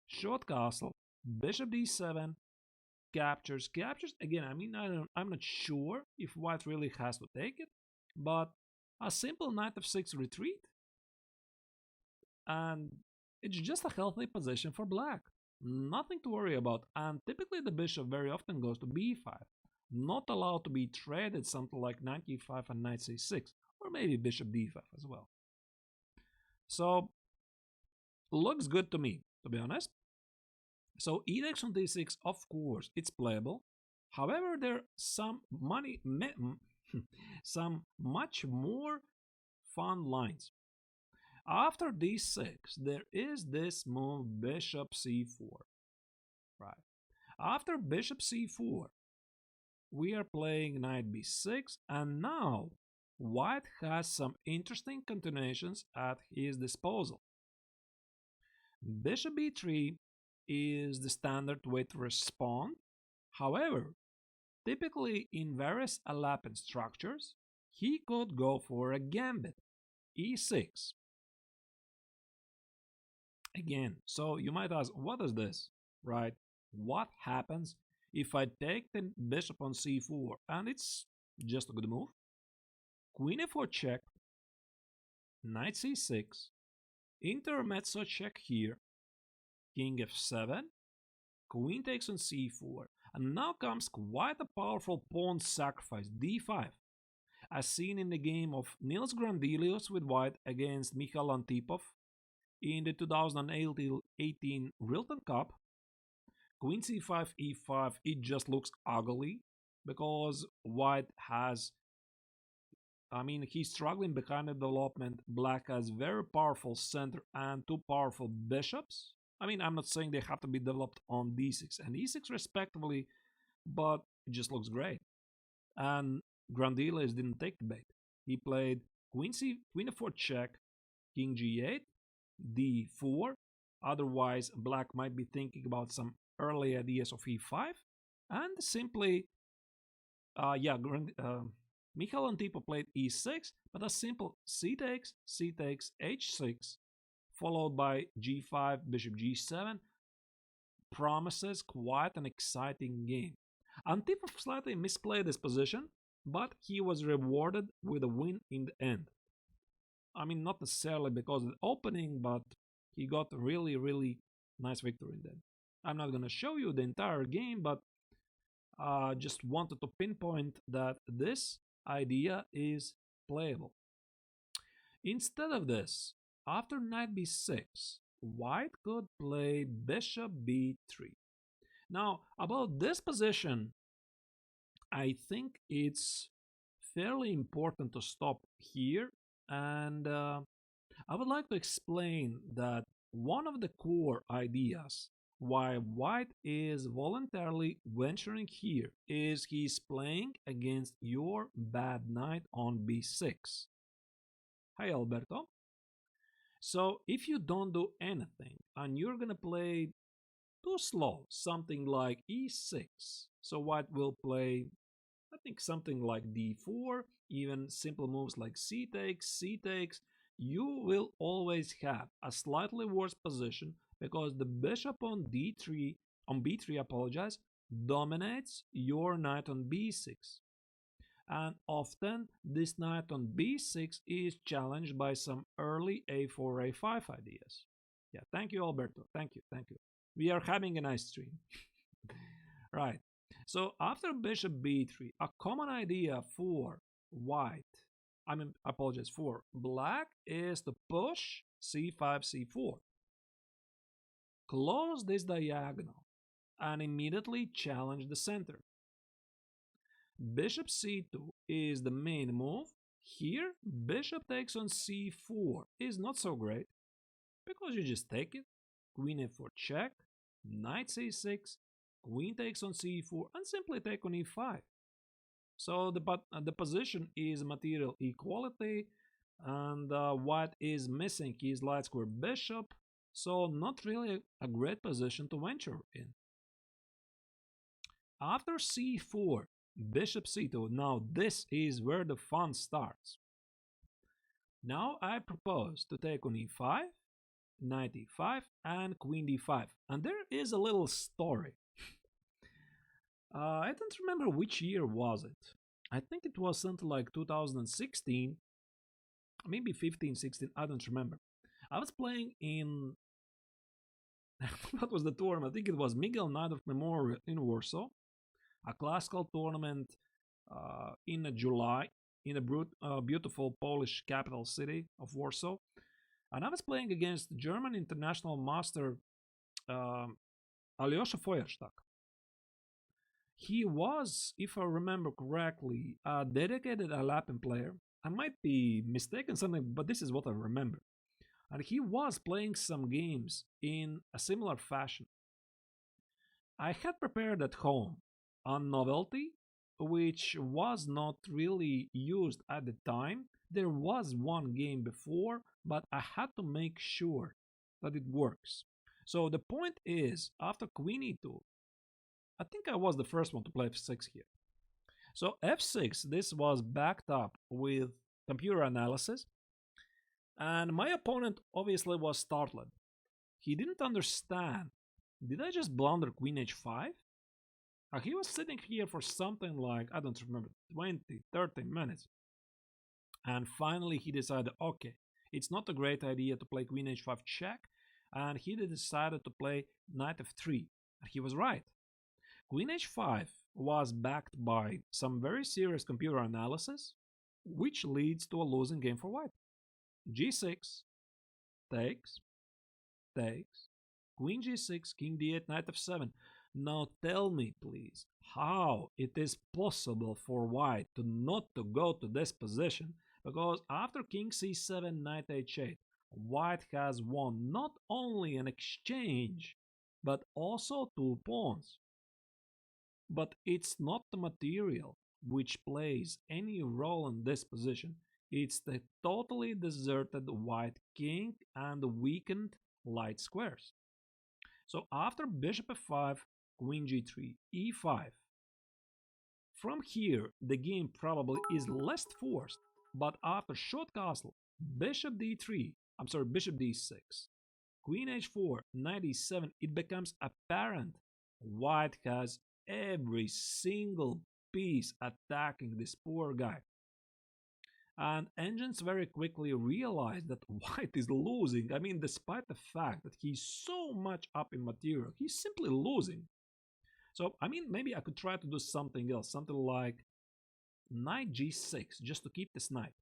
short castle, bishop d7, captures. Again, I mean, I'm not sure if white really has to take it, but a simple knight f6 retreat, and it's just a healthy position for black. Nothing to worry about, and typically the bishop very often goes to b5. Not allowed to be traded, something like knight e5 and knight c6, or maybe bishop d5 as well. So, looks good to me, to be honest. So, e takes on d6, of course, it's playable. However, there are some some much more fun lines. After d6, there is this move bishop c4, right? After bishop c4, we are playing knight b6, and now white has some interesting continuations at his disposal. Bishop b3 is the standard way to respond. However, typically in various Alapin structures, he could go for a gambit. e6. Again, so you might ask, what is this, right? What happens if I take the bishop on c4? And it's just a good move. Queen f4 check, knight c6, intermezzo check here, king f7, queen takes on c4, and now comes quite a powerful pawn sacrifice, d5, as seen in the game of Nils Grandelius with white against Mikhail Antipov in the 2018 Rilton Cup. Queen c5, e5, it just looks ugly because white has, he's struggling behind the development. Black has very powerful center and two powerful bishops. I'm not saying they have to be developed on d6 and e6 respectively, but it just looks great. And Grandelius didn't take the bait. He played queen f4 check, king g8, d4. Otherwise, black might be thinking about some early ideas of e5, and simply, Mikhail Antipov played e6, but a simple c takes, h6, followed by g5, bishop g7, promises quite an exciting game. Antipov slightly misplayed this position, but he was rewarded with a win in the end. Not necessarily because of the opening, but he got a really, really nice victory then. I'm not going to show you the entire game, but just wanted to pinpoint that this idea is playable. Instead of this, after knight b6, white could play bishop b3. Now, about this position, I think it's fairly important to stop here, and I would like to explain that one of the core ideas why white is voluntarily venturing here is he's playing against your bad knight on b6. Hi, Alberto. So if you don't do anything and you're gonna play too slow, something like e6, so white will play, I think, something like d4, even simple moves like c takes, you will always have a slightly worse position because the bishop on b3, dominates your knight on b6. And often this knight on b6 is challenged by some early a4, a5 ideas. Yeah, thank you, Alberto. Thank you. We are having a nice stream. Right. So after bishop b3, a common idea for white, for black is to push c5, c4. Close this diagonal and immediately challenge the center. Bishop c2 is the main move. Here, bishop takes on c4 is not so great because you just take it. Queen f4 check, knight c6, queen takes on c4, and simply take on e5. So the position is material equality, and white is missing his light square bishop, so not really a great position to venture in. After c4, bishop c2, now this is where the fun starts. Now I propose to take on e5, knight e5, and queen d5, and there is a little story. I don't remember which year was it. I think it was something like 2016, maybe 15, 16, I don't remember. I was playing in, what was the tournament? I think it was Miguel Nadov Memorial in Warsaw, a classical tournament in July in a beautiful Polish capital city of Warsaw. And I was playing against German international master Alyosha Feuerstack. He was, if I remember correctly, a dedicated Alapin player. I might be mistaken something, but this is what I remember. And he was playing some games in a similar fashion. I had prepared at home a novelty, which was not really used at the time. There was one game before, but I had to make sure that it works. So the point is, after queen e2, I think I was the first one to play f6 here. So f6, this was backed up with computer analysis. And my opponent obviously was startled. He didn't understand. Did I just blunder queen h5? He was sitting here for something like, I don't remember, 20, 30 minutes. And finally he decided, okay, it's not a great idea to play queen h5 check. And he decided to play knight f3. And he was right. Queen h5 was backed by some very serious computer analysis, which leads to a losing game for white. g6, takes, takes, queen g6, king d8, knight f7. Now tell me, please, how it is possible for white to not to go to this position, because after king c7, knight h8, white has won not only an exchange, but also two pawns. But it's not the material which plays any role in this position. It's the totally deserted white king and the weakened light squares. So after bishop f5, queen g3, e5. From here, the game probably is less forced, but after short castle, bishop d3, bishop d6, queen h4, knight e7, it becomes apparent white has every single piece attacking this poor guy. And engines very quickly realize that white is losing. I mean, despite the fact that he's so much up in material, he's simply losing. So, I mean, maybe I could try to do something else, something like knight g6, just to keep this knight.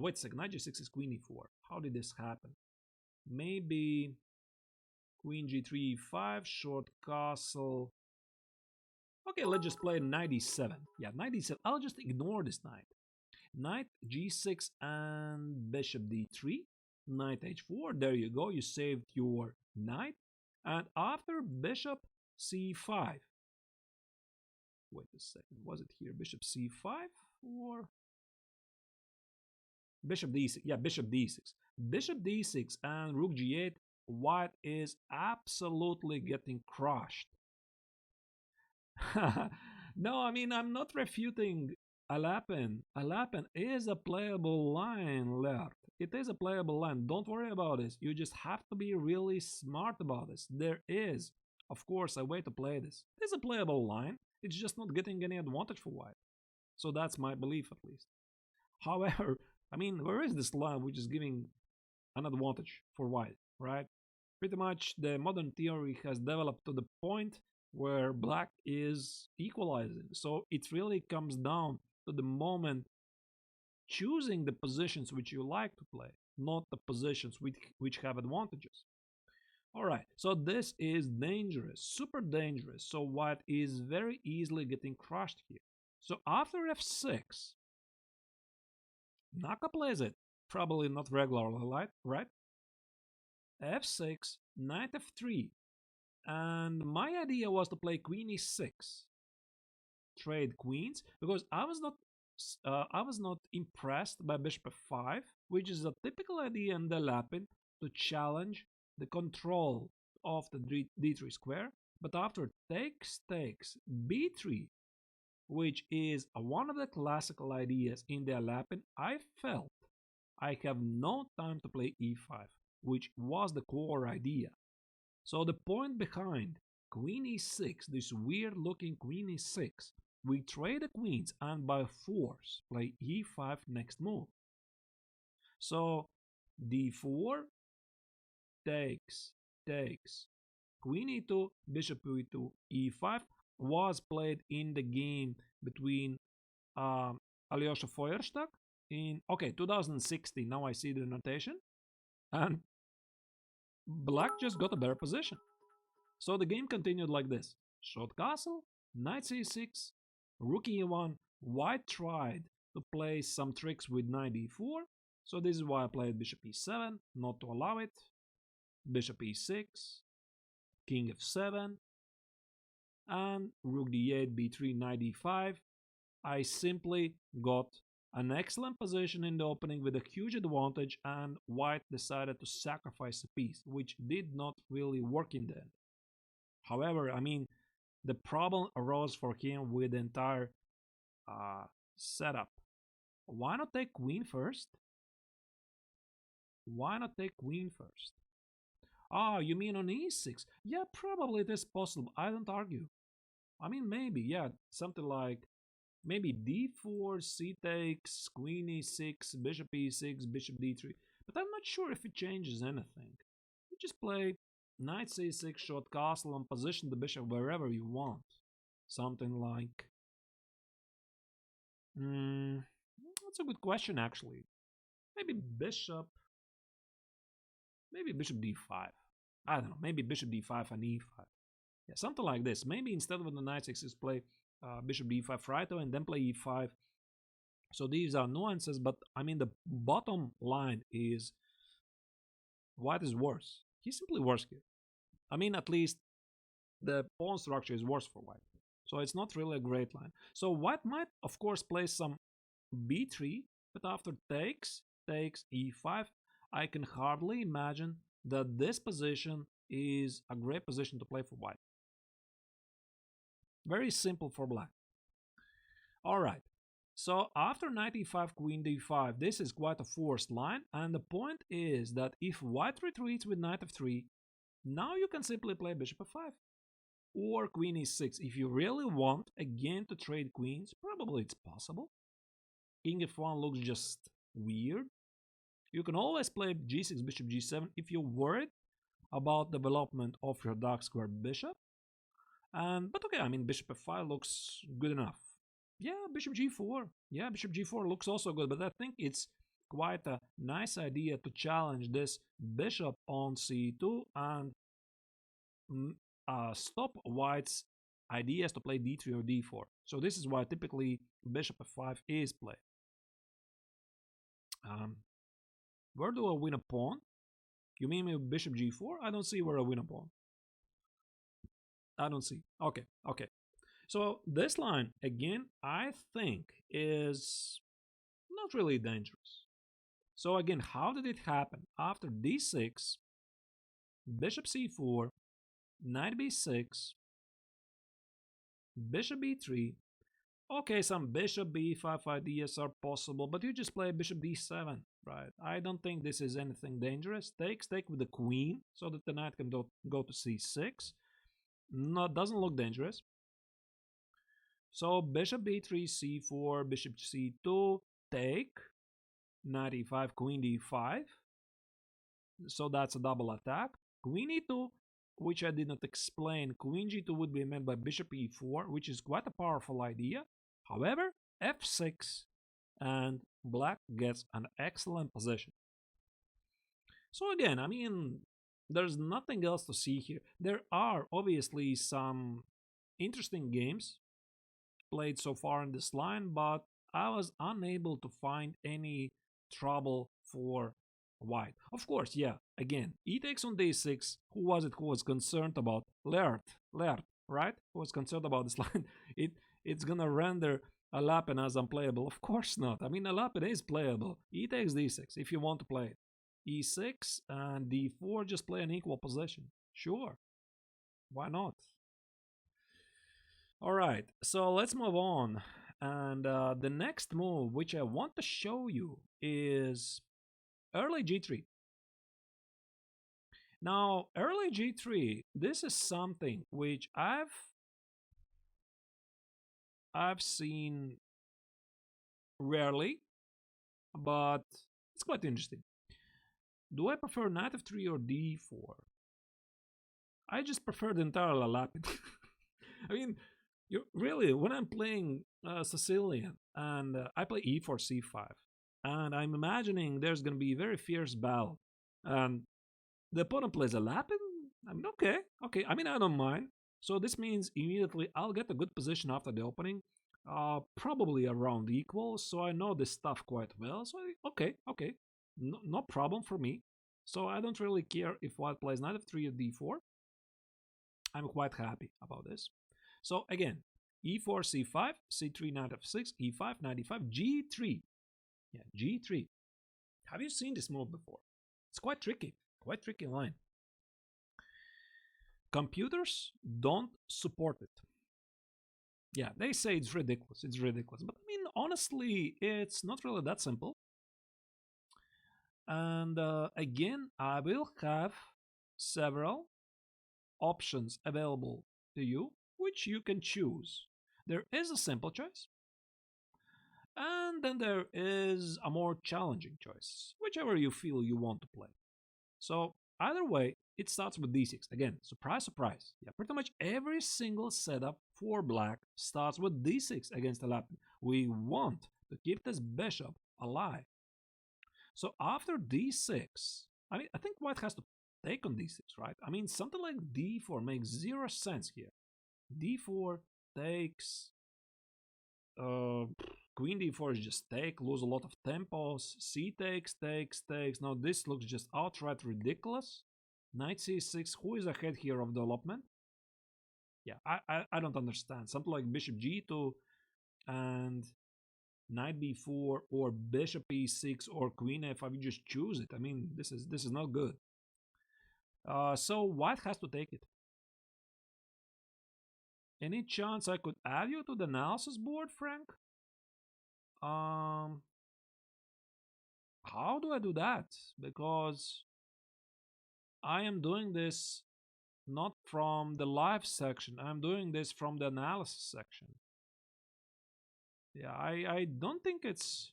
Wait a second, knight g6 is queen e4. How did this happen? Maybe queen g3, e5, short castle. Okay, let's just play knight e7. Yeah, knight e7. I'll just ignore this knight. Knight g6 and bishop d3. Knight h4. There you go. You saved your knight. And after bishop c5. Wait a second. Was it here bishop c5 or bishop d6? Yeah, bishop d6. Bishop d6 and rook g8. White is absolutely getting crushed. No, I mean, I'm not refuting Alapin. Alapin is a playable line, Lert. It is a playable line. Don't worry about this. You just have to be really smart about this. There is, of course, a way to play this. It is a playable line. It's just not getting any advantage for white. So that's my belief, at least. However, I mean, where is this line which is giving an advantage for white, right? Pretty much the modern theory has developed to the point where black is equalizing. So it really comes down to the moment choosing the positions which you like to play, not the positions which have advantages. All right, so this is dangerous, super dangerous. So white is very easily getting crushed here. So after f6, Naka plays it. Probably not regularly, right? f6, knight f3. And my idea was to play queen e6, trade queens, because I was not impressed by bishop f5, which is a typical idea in the Alapin to challenge the control of the d3 square. But after takes b3, which is one of the classical ideas in the Alapin, I felt I have no time to play e5, which was the core idea. So the point behind queen e6, this weird looking queen e6, we trade the queens and by force play e5 next move. So d4 takes, queen e2, bishop e2, e5 was played in the game between Alyosha Feuerstadt in 2016. Now I see the notation, and black just got a better position. So the game continued like this. Short castle, knight c6, rook e1. White tried to play some tricks with knight e4. So this is why I played bishop e7, not to allow it. Bishop e6, king f7, and rook d8, b3, knight e5. I simply got an excellent position in the opening with a huge advantage, and white decided to sacrifice a piece, which did not really work in the end. However, I mean, the problem arose for him with the entire setup. Why not take queen first? Why not take queen first? Ah, you mean on e6? Yeah, probably it is possible. I don't argue. I mean, maybe, yeah, something like maybe d4, c takes, queen e6, bishop e6, bishop d3. But I'm not sure if it changes anything. You just play knight c6, short castle, and position the bishop wherever you want. Something like... that's a good question, actually. Maybe bishop... Maybe bishop d5. I don't know, maybe bishop d5 and e5. Yeah, something like this. Maybe instead of the knight c6, play bishop d5 right away and then play e5. So these are nuances, but I mean the bottom line is white is worse. He's simply worse here. I mean, at least the pawn structure is worse for white. So it's not really a great line. So white might, of course, play some b3, but after takes e5, I can hardly imagine that this position is a great position to play for white. Very simple for black. All right. So after knight e5, queen d5, this is quite a forced line. And the point is that if white retreats with knight f3, now you can simply play bishop f5 or queen e6. If you really want, again, to trade queens, probably it's possible. King f1 looks just weird. You can always play g6, bishop g7 if you're worried about development of your dark square bishop. But okay, I mean, bishop f5 looks good enough. Yeah, bishop g4. Yeah, bishop g4 looks also good, but I think it's quite a nice idea to challenge this bishop on c2 and stop white's ideas to play d3 or d4. So this is why typically bishop f5 is played. Where do I win a pawn? You mean with bishop g4? I don't see where I win a pawn. I don't see. Okay, okay. So this line, again, I think is not really dangerous. So again, how did it happen? After d6, bishop c4, knight b6, bishop b3. Okay, some bishop b5 ideas are possible, but you just play bishop d7, right? I don't think this is anything dangerous. Take with the queen so that the knight can go to c6. No, doesn't look dangerous. So bishop b3, c4, bishop c2, take, knight e5, queen d5. So that's a double attack. Queen e2, which I did not explain. Queen g2 would be met by bishop e4, which is quite a powerful idea. However, f6, and black gets an excellent position. So again, I mean, there's nothing else to see here. There are obviously some interesting games played so far in this line, but I was unable to find any trouble for white. Of course, yeah, again, e takes on d6. Who was it who was concerned about? Laird, right? Who was concerned about this line? It's gonna render Alapin as unplayable. Of course not. I mean, Alapin is playable. E takes d6 if you want to play it. e6 and d4, just play an equal position. Sure. Why not? All right, so let's move on. And the next move, which I want to show you, is early g3. Now, early g3, this is something which I've seen rarely, but it's quite interesting. Do I prefer knight f3 or d4? I just prefer the entire Alapin. I mean, really, when I'm playing Sicilian and I play e4, c5, and I'm imagining there's going to be a very fierce battle, and the opponent plays Alapin, I mean, okay. I mean, I don't mind. So this means immediately I'll get a good position after the opening, probably around equal, so I know this stuff quite well. So, okay. No problem for me. So I don't really care if white plays knight f3 or d4. I'm quite happy about this. So again, e4, c5, c3, knight f6, e5, knight e5, g3. Yeah, g3. Have you seen this move before? It's quite tricky line. Computers don't support it. Yeah, they say it's ridiculous. But I mean, honestly, it's not really that simple. And again, I will have several options available to you, which you can choose. There is a simple choice, and then there is a more challenging choice, whichever you feel you want to play. So, either way, it starts with d6. Again, surprise, surprise. Yeah, pretty much every single setup for black starts with d6 against Alapin. We want to keep this bishop alive. So, after d6, I mean, I think white has to take on d6, right? I mean, something like d4 makes zero sense here. d4 takes uh, queen d4 is just take, lose a lot of tempos. C takes, takes, takes. Now this looks just outright ridiculous. Knight c6, who is ahead here of development? Yeah, I don't understand. Something like bishop g2 and knight b4 or bishop e6 or queen f5. You just choose it. I mean, this is not good. So white has to take it. Any chance I could add you to the analysis board, Frank? Um, how do I do that? Because I am doing this not from the live section. I'm doing this from the analysis section. Yeah, I don't think it's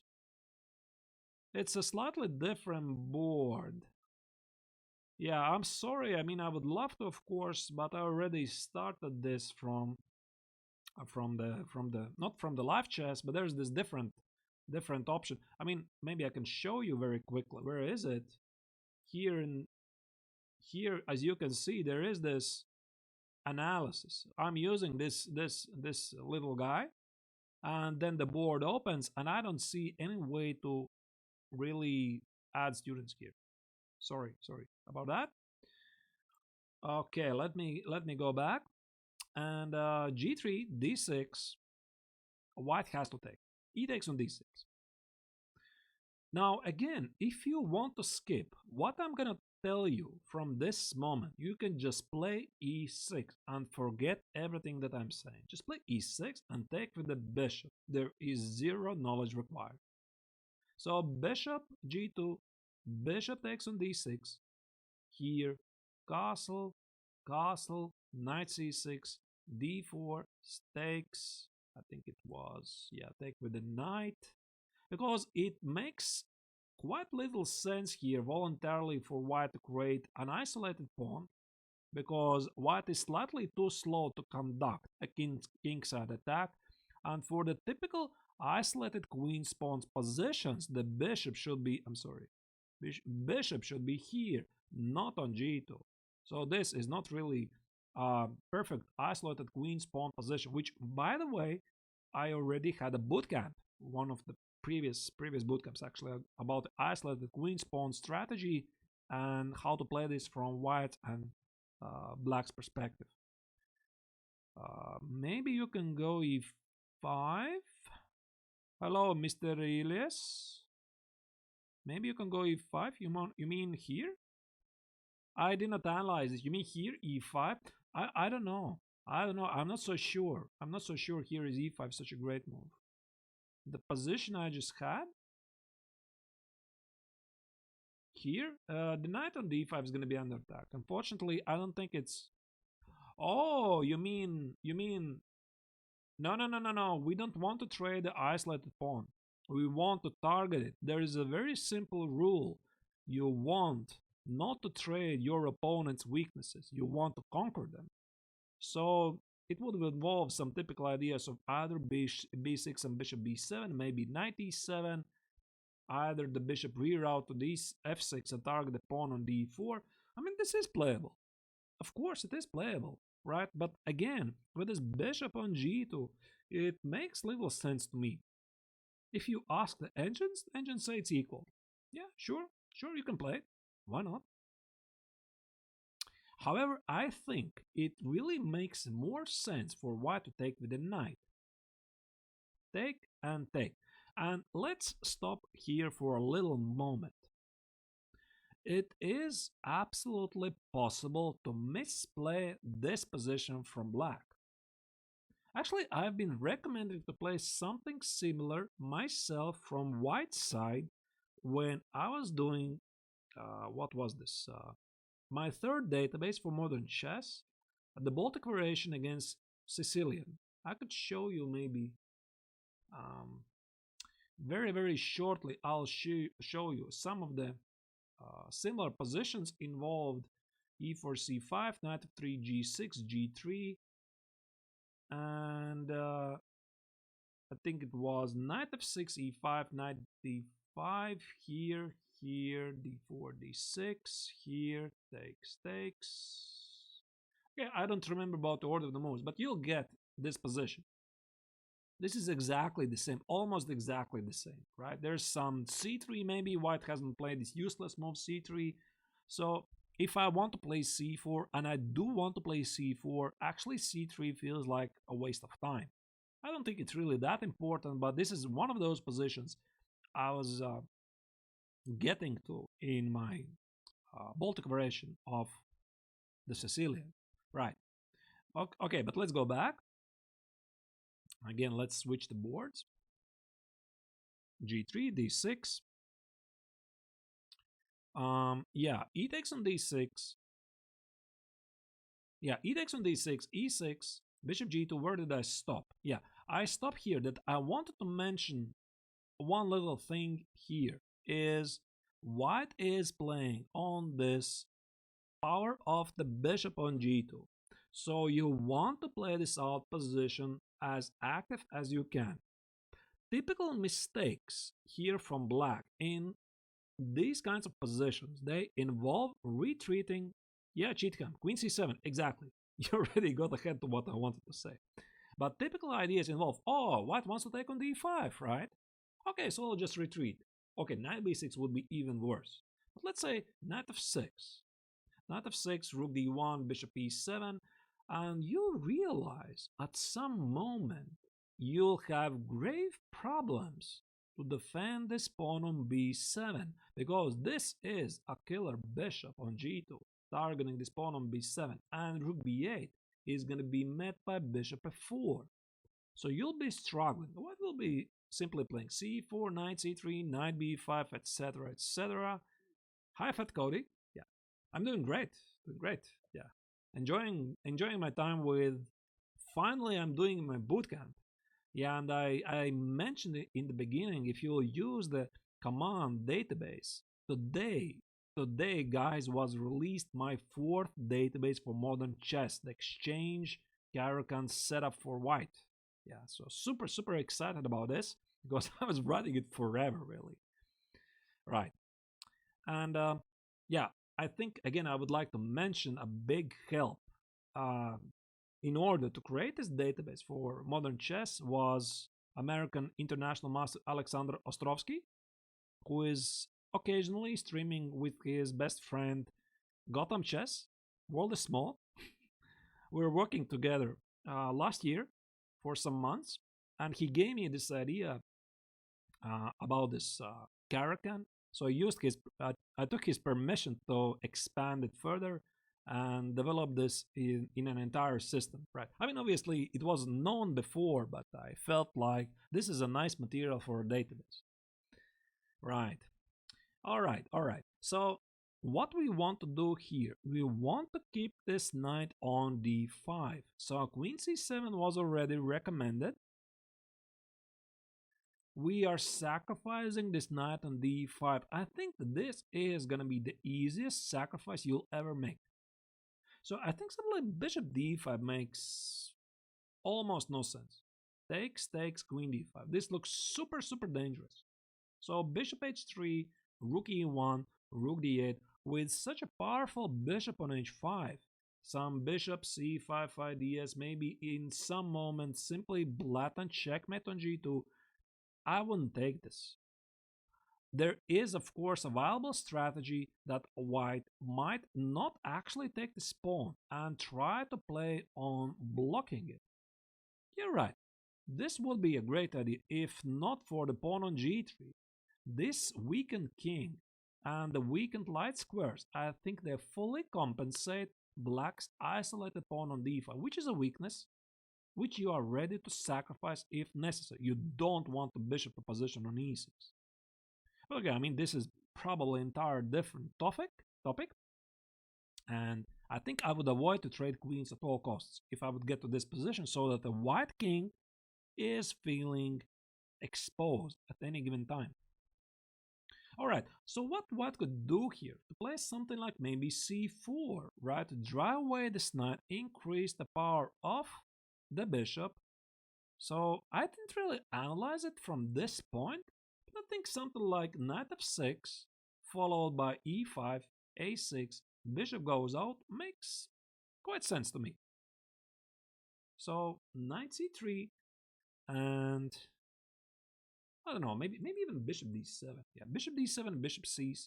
a slightly different board. Yeah, I'm sorry. I mean, I would love to, of course, but I already started this from the not from the live chess, but there's this different option. I mean, maybe I can show you very quickly. Where is it? Here in here, as you can see, there is this analysis. I'm using this little guy, and then the board opens, and I don't see any way to really add students here. Sorry about that. Okay, let me go back, and g3 d6. White has to take. E takes on d6. Now, again, if you want to skip what I'm gonna tell you from this moment, you can just play e6 and forget everything that I'm saying. Just play e6 and take with the bishop. There is zero knowledge required. So bishop g2, bishop takes on d6. Here, castle, castle, knight c6, d4, stakes. I think it was, yeah, take with the knight because it makes quite little sense here voluntarily for white to create an isolated pawn because white is slightly too slow to conduct a kingside attack, and for the typical isolated queen's pawn's positions, the bishop should be, I'm sorry, bishop should be here, not on g2. So this is not really a perfect isolated queen's pawn position, which, by the way, I already had a bootcamp, one of the previous bootcamps actually, about isolated queen's pawn strategy and how to play this from white and black's perspective. Maybe you can go e5. Hello, Mr. Elias. Maybe you can go e5. You mean here? I did not analyze it. You mean here e5? I don't know. I don't know. I'm not so sure. I'm not so sure here is e5 such a great move. The position I just had here, the knight on d5 is going to be under attack. Unfortunately, I don't think it's. Oh, you mean no, no, no, no, no. We don't want to trade the isolated pawn. We want to target it. There is a very simple rule. You want not to trade your opponent's weaknesses. You want to conquer them. So it would involve some typical ideas of either b6 and bishop b7, maybe knight e7, either the bishop reroute to f6 and target the pawn on d4. I mean, this is playable. Of course, it is playable, right? But again, with this bishop on g2, it makes little sense to me. If you ask the engines say it's equal. Yeah, sure, you can play it. Why not? However, I think it really makes more sense for white to take with the knight. Take and take. And let's stop here for a little moment. It is absolutely possible to misplay this position from black. Actually, I've been recommended to play something similar myself from white side when I was doing, what was this? My third database for modern chess, the Baltic variation against Sicilian. I could show you maybe um, very shortly. I'll show you some of the similar positions involved: e4, c5, knight f3, g6, g3, and I think it was knight f6, e5, knight d5, here, d4, d6, here, takes. Okay, I don't remember about the order of the moves, but you'll get this position. This is exactly the same, almost exactly the same, right? There's some c3 maybe. White hasn't played this useless move c3. So if I want to play c4, and I do want to play c4, actually c3 feels like a waste of time. I don't think it's really that important, but this is one of those positions I was getting to in my Baltic variation of the Sicilian. Right. Okay, but let's go back. Again, let's switch the boards. G3, D6. Yeah, E takes on D6. Yeah, E takes on D6, E6, Bishop G2. Where did I stop? Yeah, I stopped here. That I wanted to mention one little thing here is White is playing on this power of the bishop on G2. So you want to play this out position as active as you can. Typical mistakes here from Black in these kinds of positions, they involve retreating. Yeah, cheat cam, Queen C7, exactly. You already got ahead to what I wanted to say. But typical ideas involve, oh, White wants to take on D5, right? Okay, so I'll just retreat. Okay, Knight B6 would be even worse. But let's say Knight F6. Knight F6, Rook D1, Bishop E7, and you realize at some moment you'll have grave problems to defend this pawn on b7 because this is a killer bishop on g2 targeting this pawn on b7, and rook b8 is going to be met by bishop f4. So you'll be struggling. What will be simply playing c4, knight c3, knight b5, etc., etc. Hi, Fat Cody. Yeah, I'm doing great. Doing great. Yeah, enjoying my time with. Finally, I'm doing my bootcamp. Yeah, and I mentioned it in the beginning. If you use the command database today, guys, was released my fourth database for modern chess, the Exchange Caracan setup for White. Yeah, so super excited about this because I was writing it forever, really. Right. And yeah, I think again I would like to mention a big help uh, in order to create this database for modern chess was American international master Alexander Ostrovsky, who is occasionally streaming with his best friend Gotham Chess. World is small. We were working together last year for some months, and he gave me this idea about this Caracan. So I took his permission to expand it further and develop this in an entire system, right? I mean, obviously it was known before, but I felt like this is a nice material for a database. Right. All right. So what we want to do here, we want to keep this knight on d5. So queen c7 was already recommended. We are sacrificing this knight on d5. I think this is going to be the easiest sacrifice you'll ever make. So I think something like bishop d5 makes almost no sense. Takes, queen d5. This looks super dangerous. So bishop h3, rook e1, rook d8, with such a powerful bishop on h5. Some bishop c5, 5ds, maybe in some moments simply blatant checkmate on g2. I wouldn't take this. There is, of course, a viable strategy that White might not actually take this pawn and try to play on blocking it. You're right. This would be a great idea if not for the pawn on g3. This weakened king and the weakened light squares, I think they fully compensate Black's isolated pawn on d5, which is a weakness which you are ready to sacrifice if necessary. You don't want the bishop to position on e6. Okay, I mean this is probably entire different topic, and I think I would avoid to trade queens at all costs if I would get to this position so that the white king is feeling exposed at any given time. All right, so what white could do here? To play something like maybe c4, right? To drive away this knight, increase the power of the bishop. So I didn't really analyze it from this point, but I think something like knight f6, followed by e5, a6, bishop goes out, makes quite sense to me. So knight c3, and I don't know, maybe even bishop d7. Yeah, bishop d7, bishop c6.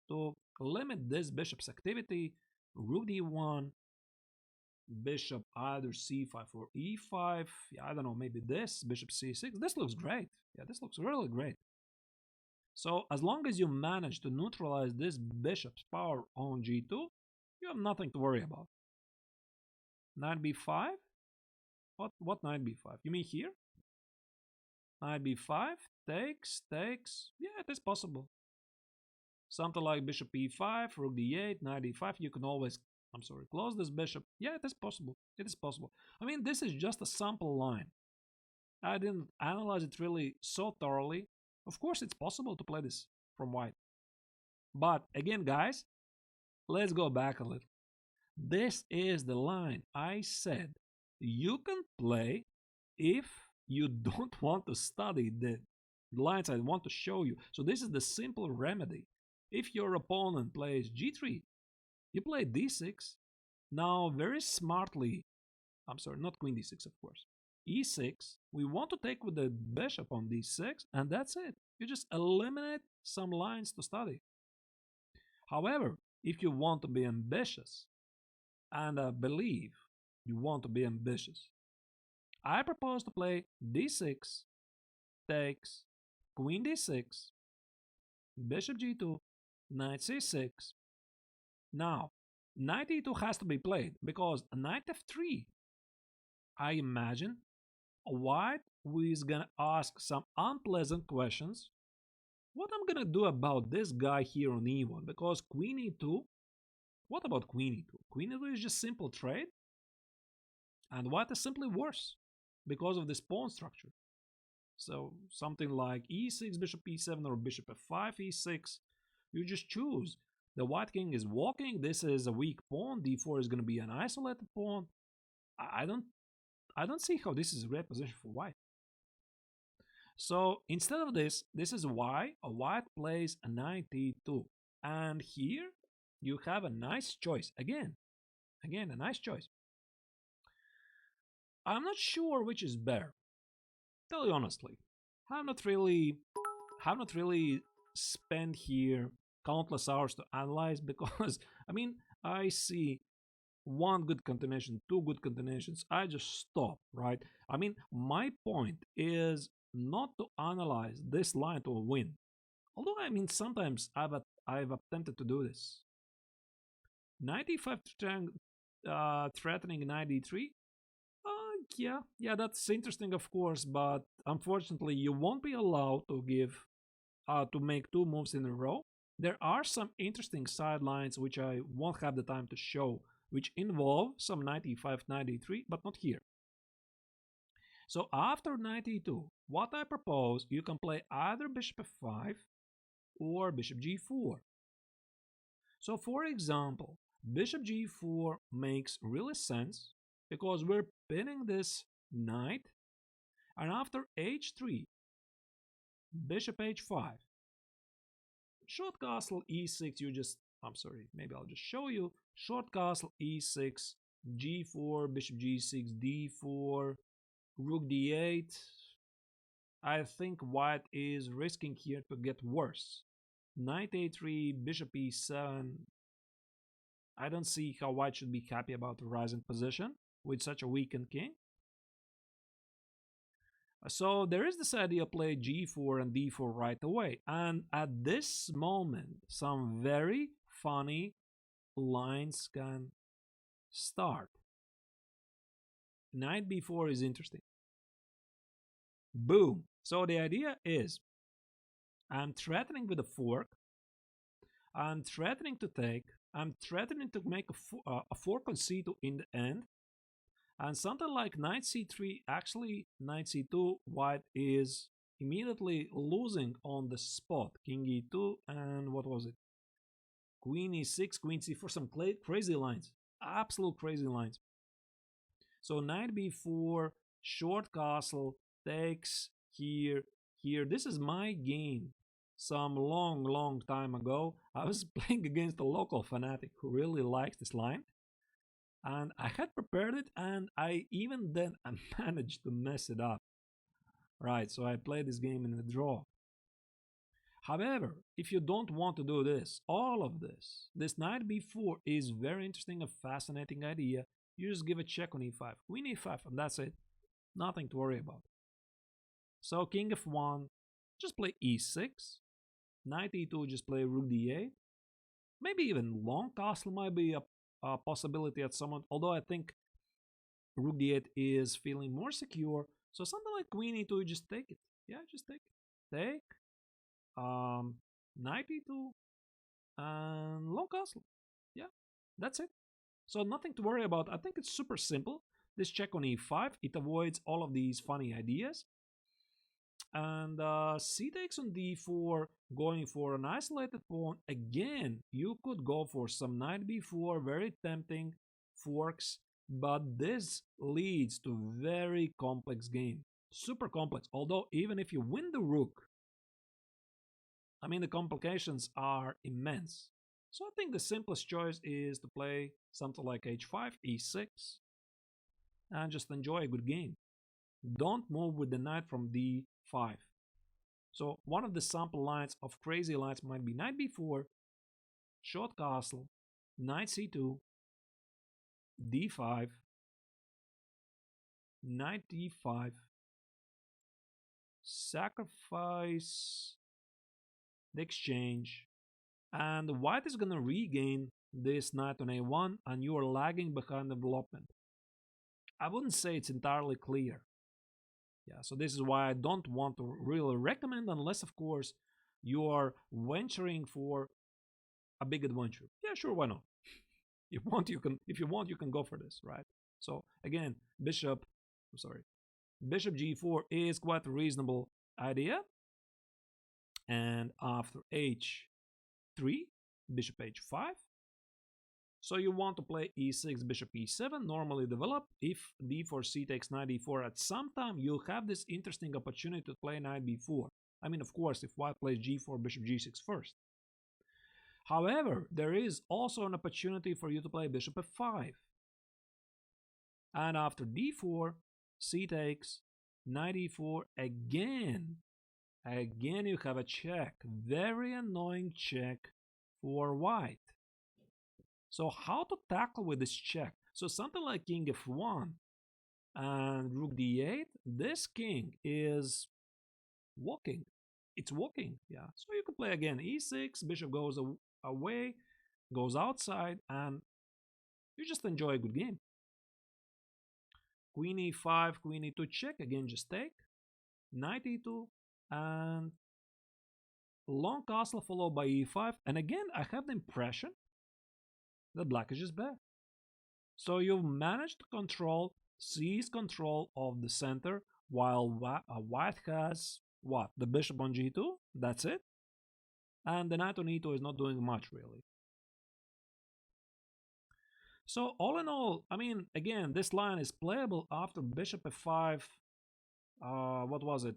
To limit this bishop's activity, rook d1, bishop either c5 or e5. Yeah, I don't know, maybe this, bishop c6. This looks great. Yeah, this looks really great. So as long as you manage to neutralize this bishop's power on g2, you have nothing to worry about. Knight b5? What knight b5? You mean here? Knight b5, takes. Yeah, it is possible. Something like bishop e5, rook d8, knight e5. You can always, close this bishop. Yeah, it is possible. It is possible. I mean, this is just a sample line. I didn't analyze it really so thoroughly. Of course, it's possible to play this from white. But again, guys, let's go back a little. This is the line I said you can play if you don't want to study the lines I want to show you. So this is the simple remedy. If your opponent plays g3, you play d6. Now, very smartly, not queen d6, of course, e6, we want to take with the bishop on d6, and that's it. You just eliminate some lines to study. However, if you want to be ambitious, and I believe you want to be ambitious, I propose to play d6, takes, queen d6, bishop g2, knight c6. Now, knight e2 has to be played because knight f3, I imagine, white is gonna ask some unpleasant questions. What I'm gonna do about this guy here on e1? Because queen e2, what about queen e2? Queen e2 is just simple trade, and white is simply worse because of this pawn structure. So something like e6, bishop e7, or bishop f5, e6, you just choose. The white king is walking. This is a weak pawn. d4 is going to be an isolated pawn. I don't see how this is a great position for white. So instead of this, this is why a white plays a knight e2. And here you have a nice choice. Again, a nice choice. I'm not sure which is better. Tell you honestly, have not really spent here countless hours to analyze because I mean I see one good continuation, two good continuations, I just stop, right? I mean, my point is not to analyze this line to win. Although I mean sometimes I've attempted to do this. 95 threatening 93. Yeah, that's interesting, of course, but unfortunately, you won't be allowed to make two moves in a row. There are some interesting sidelines which I won't have the time to show, which involve some 95, 93, but not here. So after 92, what I propose, you can play either bishop f5 or bishop g4. So for example, bishop g4 makes really sense because we're pinning this knight, and after h3, bishop h5, short castle e6, maybe I'll just show you, short castle e6, g4, bishop g6, d4, rook d8. I think white is risking here to get worse. Knight a3, bishop e7. I don't see how white should be happy about the rising position with such a weakened king. So there is this idea of play g4 and d4 right away. And at this moment, some very funny lines can start. Knight b4 is interesting. Boom. So the idea is I'm threatening with a fork. I'm threatening to take. I'm threatening to make a fork on c2 in the end. And something like knight c3, actually knight c2, white is immediately losing on the spot. King e2 and what was it? Queen e6, queen c4, some crazy lines. Absolute crazy lines. So knight b4, short castle, takes here, here. This is my game. Some long time ago, I was playing against a local fanatic who really likes this line. And I had prepared it, and I even then I managed to mess it up. Right, so I played this game in a draw. However, if you don't want to do this, all of this knight b4 is very interesting, a fascinating idea. You just give a check on e5, queen e5, and that's it. Nothing to worry about. So king f1, just play e6. Knight e2, just play rook d8. Maybe even long castle might be a possibility at some point, although I think rook d8 is feeling more secure. So something like queen e2, just take it. Yeah, just take it. Take. Knight e2 and long castle. Yeah, that's it. So nothing to worry about. I think it's super simple. This check on e5, it avoids all of these funny ideas. And c takes on d4, going for an isolated pawn. Again, you could go for some knight b4, very tempting forks, but this leads to very complex game. Super complex. Although even if you win the rook, I mean, the complications are immense. So I think the simplest choice is to play something like h5, e6, and just enjoy a good game. Don't move with the knight from d5. So one of the sample lines of crazy lines might be knight b4, short castle, knight c2, d5, knight d5, sacrifice the exchange, and white is going to regain this knight on a1, and you are lagging behind development. I wouldn't say it's entirely clear. Yeah, so this is why I don't want to really recommend, unless of course you are venturing for a big adventure. Yeah, sure, why not? If you want, you can go for this, right? So again, bishop g4 is quite a reasonable idea. And after h3, bishop h5. So you want to play e6, bishop e7, normally develop. If d4, c takes knight e4, at some time you'll have this interesting opportunity to play knight b4. I mean, of course, if white plays g4, bishop g6 first. However, there is also an opportunity for you to play bishop f5. And after d4, c takes, knight e4 again. Again, you have a check. Very annoying check for white. So how to tackle with this check? So something like king f1 and rook d8, this king is walking. It's walking, yeah. So you can play again e6, bishop goes away, goes outside, and you just enjoy a good game. Queen e5, queen e2 check, again just take, knight e2, and long castle followed by e5. And again, I have the impression that black is just bad. So you've managed to seize control of the center, while white has what? The bishop on g2, that's it. And the knight on e2 is not doing much really. So all in all, I mean, again, this line is playable after bishop f5. What was it?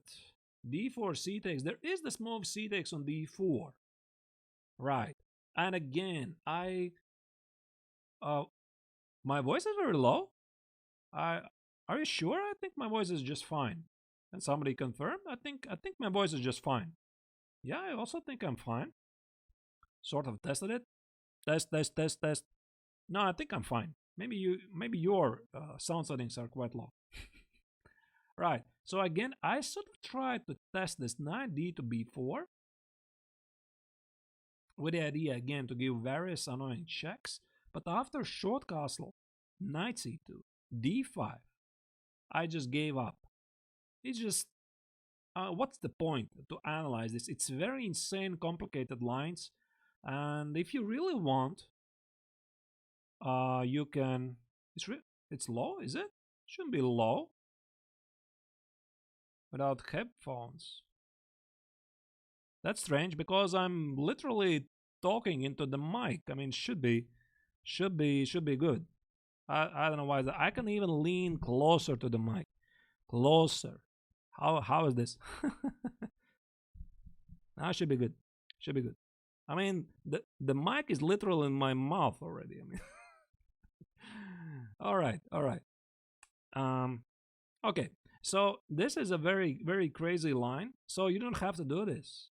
d4, c takes. There is this move c takes on d4. Right. And again, my voice is very low. Are you sure? I think my voice is just fine. Can somebody confirm? I think my voice is just fine. Yeah, I also think I'm fine. Sort of tested it. Test. No, I think I'm fine. Maybe your sound settings are quite low. Right. So again, I sort of tried to test this knight d to b4 with the idea again to give various annoying checks. But after short castle, knight c2, d5, I just gave up. It's just what's the point to analyze this? It's very insane, complicated lines, and if you really want, you can. It's low, is it? Shouldn't be low without headphones. That's strange because I'm literally talking into the mic. I mean, should be good. I don't know why. I can even lean closer to the mic, closer. How is this? That should be good. Should be good. I mean, the mic is literally in my mouth already. I mean, all right, all right. Um, okay. So this is a very crazy line. So you don't have to do this.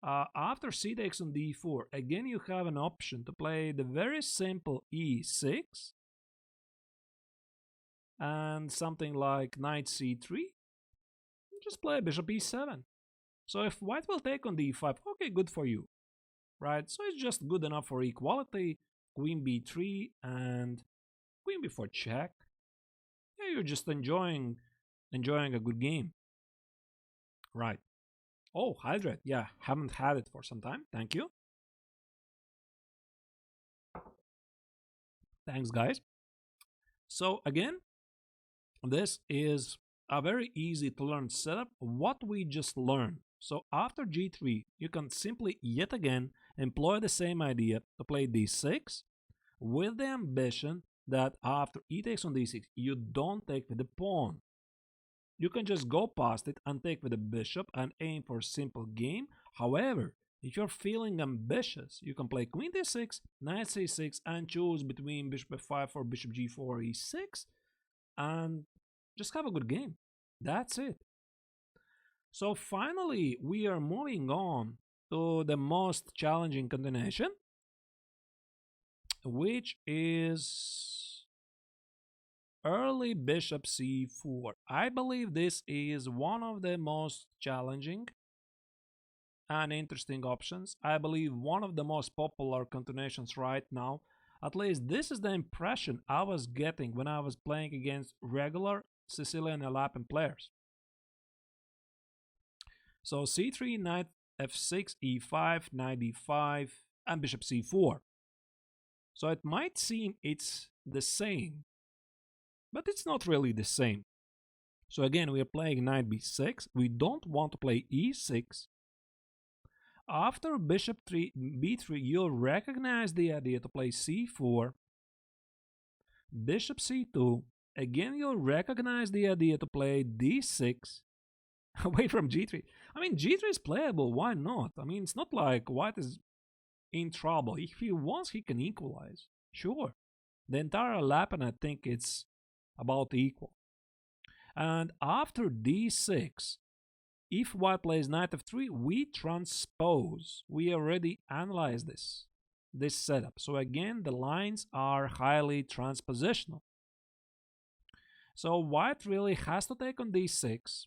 After c takes on d4, again you have an option to play the very simple e6 and something like knight c3. Just play bishop e7. So if white will take on d5, okay, good for you, right? So it's just good enough for equality. Queen b3 and queen b4 check. Yeah, you're just enjoying a good game, right? Oh, hydrate. Yeah, haven't had it for some time. Thank you. Thanks, guys. So again, this is a very easy to learn setup. What we just learned. So after g3, you can simply yet again employ the same idea to play d6 with the ambition that after e takes on d6, you don't take with the pawn. You can just go past it and take with the bishop and aim for a simple game. However, if you're feeling ambitious, you can play queen d6, knight c6, and choose between bishop f5 or bishop g4 or e6, and just have a good game. That's it. So finally, we are moving on to the most challenging continuation, which is early bishop c4. I believe this is one of the most challenging and interesting options. I believe one of the most popular continuations right now. At least this is the impression I was getting when I was playing against regular Sicilian Alapin players. So c3, knight f6, e5, knight e5, and bishop c4. So it might seem it's the same, but it's not really the same. So again, we are playing knight b6. We don't want to play e6. After bishop b3, you'll recognize the idea to play c4, bishop c2. Again, you'll recognize the idea to play d6 away from g3. I mean, g3 is playable. Why not? I mean, it's not like white is in trouble. If he wants, he can equalize. Sure. The entire lap, and I think it's about equal. And after d6, if white plays knight f3, we transpose. We already analyzed this setup. So again, the lines are highly transpositional. So white really has to take on d6.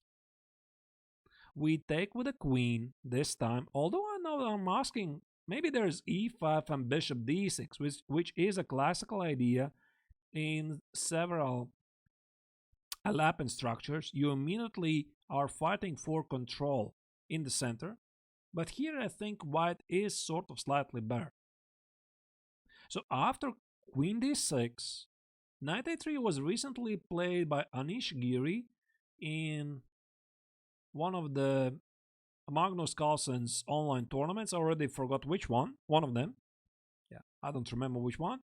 We take with the queen this time, although I know I'm asking, maybe there's e5 and bishop d6, which is a classical idea in several Alapin structures. You immediately are fighting for control in the center, but here I think white is sort of slightly better. So after queen d6, knight a3 was recently played by Anish Giri in one of the Magnus Carlsen's online tournaments. I already forgot which one of them. Yeah, I don't remember which one.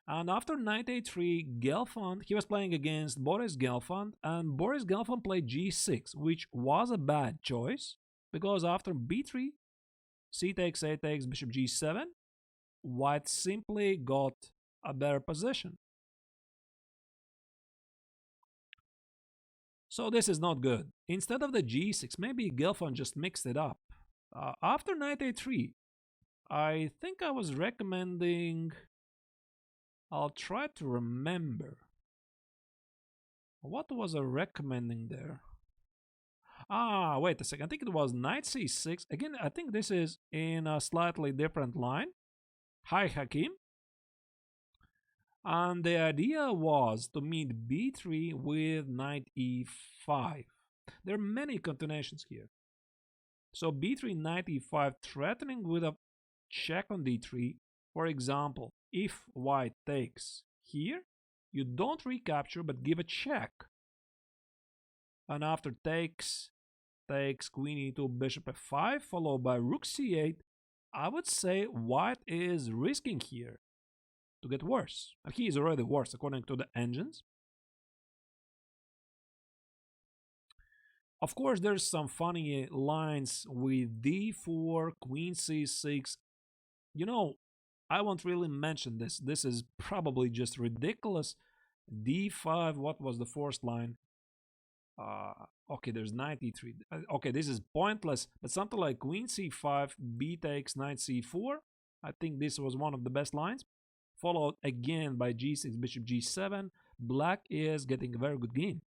And after knight a3, Gelfand, he was playing against Boris Gelfand, and Boris Gelfand played g6, which was a bad choice, because after b3, c takes, a takes, bishop g7, white simply got a better position. So this is not good. Instead of the g6, maybe Gelfand just mixed it up. After knight a3, I think I was recommending... I'll try to remember. What was I recommending there? Ah, wait a second. I think it was knight c6. Again, I think this is in a slightly different line. Hi, Hakim. And the idea was to meet b3 with knight e5. There are many continuations here. So b3 knight e5 threatening with a check on d3. For example, if white takes here, you don't recapture but give a check. And after takes queen e2, bishop f5, followed by rook c8, I would say white is risking here to get worse. And he is already worse according to the engines. Of course, there's some funny lines with d4, queen c6. You know, I won't really mention this. This is probably just ridiculous. d5, what was the fourth line? Okay, there's 93. Okay, this is pointless, but something like queen c5, b takes, knight c4. I think this was one of the best lines. Followed again by g6, bishop g7. Black is getting a very good game.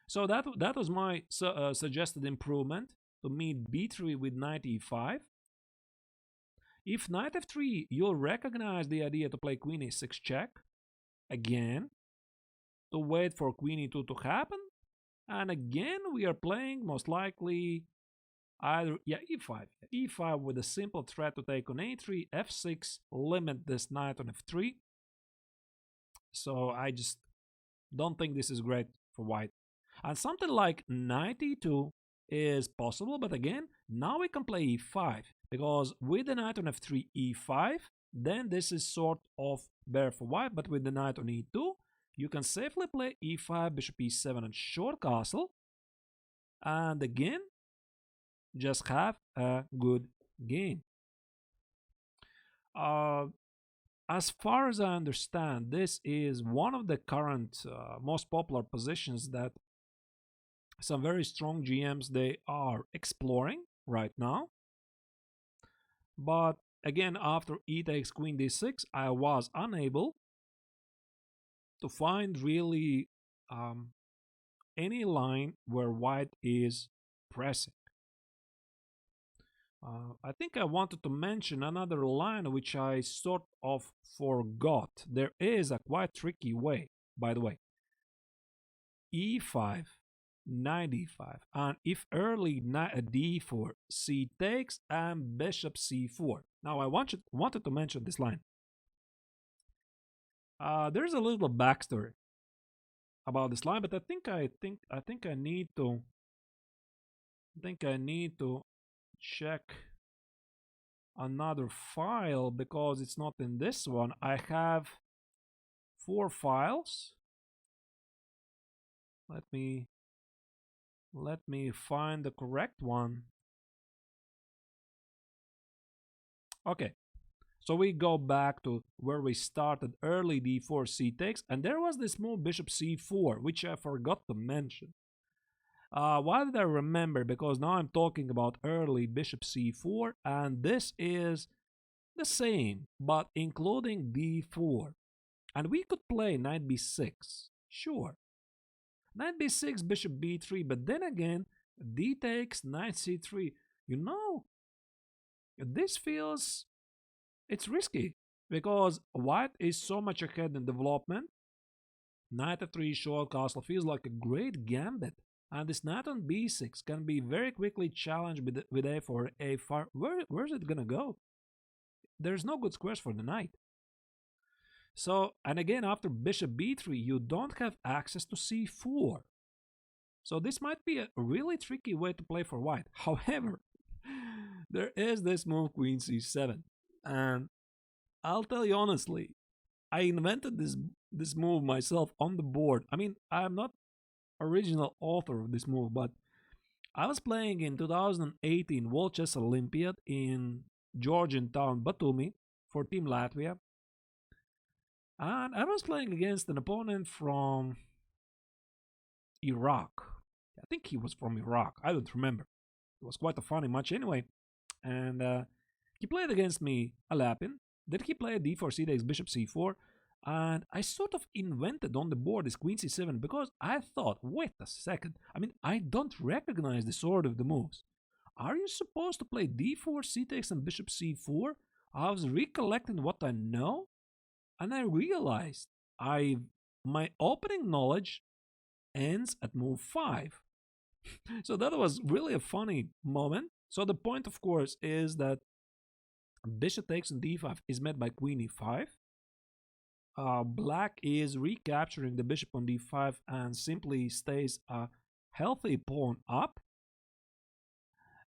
So that was my suggested improvement, to meet b3 with knight e5. If knight f3, you'll recognize the idea to play queen e6 check. Again, to wait for queen e2 to happen. And again, we are playing most likely either, e5. e5 with a simple threat to take on a3, f6, limit this knight on f3. So I just don't think this is great for white. And something like knight e2 is possible, but again, now we can play e5, because with the knight on f3, e5, then this is sort of better for white, but with the knight on e2, you can safely play e5, bishop e7, and short castle, and again, just have a good game. As far as I understand, this is one of the current most popular positions that some very strong GMs they are exploring right now. But again, after e takes queen d6, I was unable to find really any line where white is pressing. I think I wanted to mention another line which I sort of forgot. There is a quite tricky way, by the way. e5, knight e5, and if early knight d4, c takes, and bishop c4. Now I wanted to mention this line. There's a little backstory about this line, but I think I need to check another file because it's not in this one. I have 4 files. Let me find the correct one. Okay, so we go back to where we started, early d4, c takes, and there was this move bishop c4, which I forgot to mention. Why did I remember? Because now I'm talking about early bishop c4, and this is the same, but including d4. And we could play knight b6, sure. Knight b6, bishop b3, but then again, d takes, knight c3. You know, this feels, it's risky, because white is so much ahead in development. Knight f3 short castle feels like a great gambit. And this knight on b6 can be very quickly challenged with a4, a5. Where's it gonna go? There's no good squares for the knight. So, and again, after bishop b3, you don't have access to c4. So this might be a really tricky way to play for white. However, there is this move queen c7. And I'll tell you honestly, I invented this move myself on the board. I mean, I'm not original author of this move, but I was playing in 2018 World Chess Olympiad in Georgian town Batumi for Team Latvia, and I was playing against an opponent from Iraq. I think he was from Iraq. I don't remember. It was quite a funny match anyway, and he played against me Alapin. Then he played d4, c takes, bishop c4. And I sort of invented on the board this queen c7 because I thought, wait a second, I mean, I don't recognize this order of the moves. Are you supposed to play d4, c takes, and bishop c4? I was recollecting what I know, and I realized my opening knowledge ends at move 5. So that was really a funny moment. So the point, of course, is that bishop takes on d5 is met by queen e5. Black is recapturing the bishop on d5 and simply stays a healthy pawn up.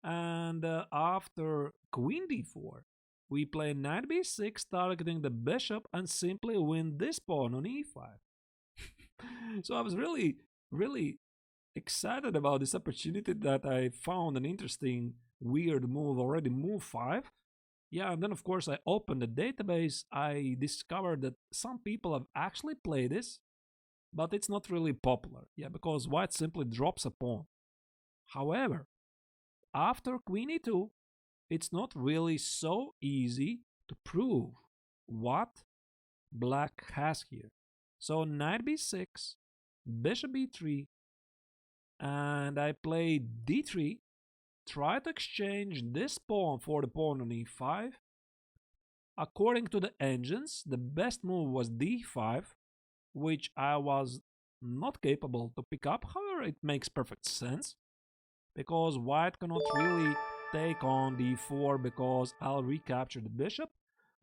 And after queen d4, we play knight b6, targeting the bishop, and simply win this pawn on e5. So I was really, really excited about this opportunity that I found an interesting, weird move already, move 5. Yeah, and then of course I opened the database. I discovered that some people have actually played this, but it's not really popular. Yeah, because white simply drops a pawn. However, after queen e2, it's not really so easy to prove what black has here. So knight b6, bishop b3, and I play d3, try to exchange this pawn for the pawn on e5. According to the engines, the best move was d5, which I was not capable to pick up. However, it makes perfect sense, because white cannot really take on d4 because I'll recapture the bishop.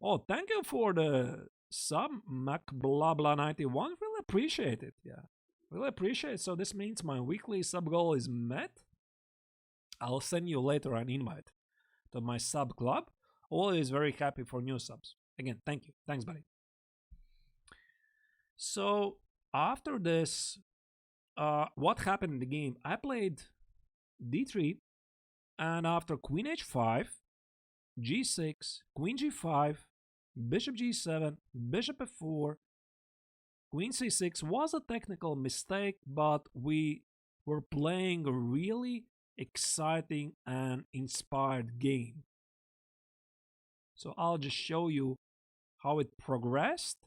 Oh, thank you for the sub, Mac blah blah 91. Really appreciate it. Yeah, really appreciate it. So this means my weekly sub goal is met. I'll send you later an invite to my sub club. Always very happy for new subs. Again, thank you. Thanks, buddy. So after this, what happened in the game? I played d3, and after queen h5, g6, queen g5, bishop g7, bishop f4, queen c6 was a technical mistake, but we were playing a really exciting and inspired game. So I'll just show you how it progressed.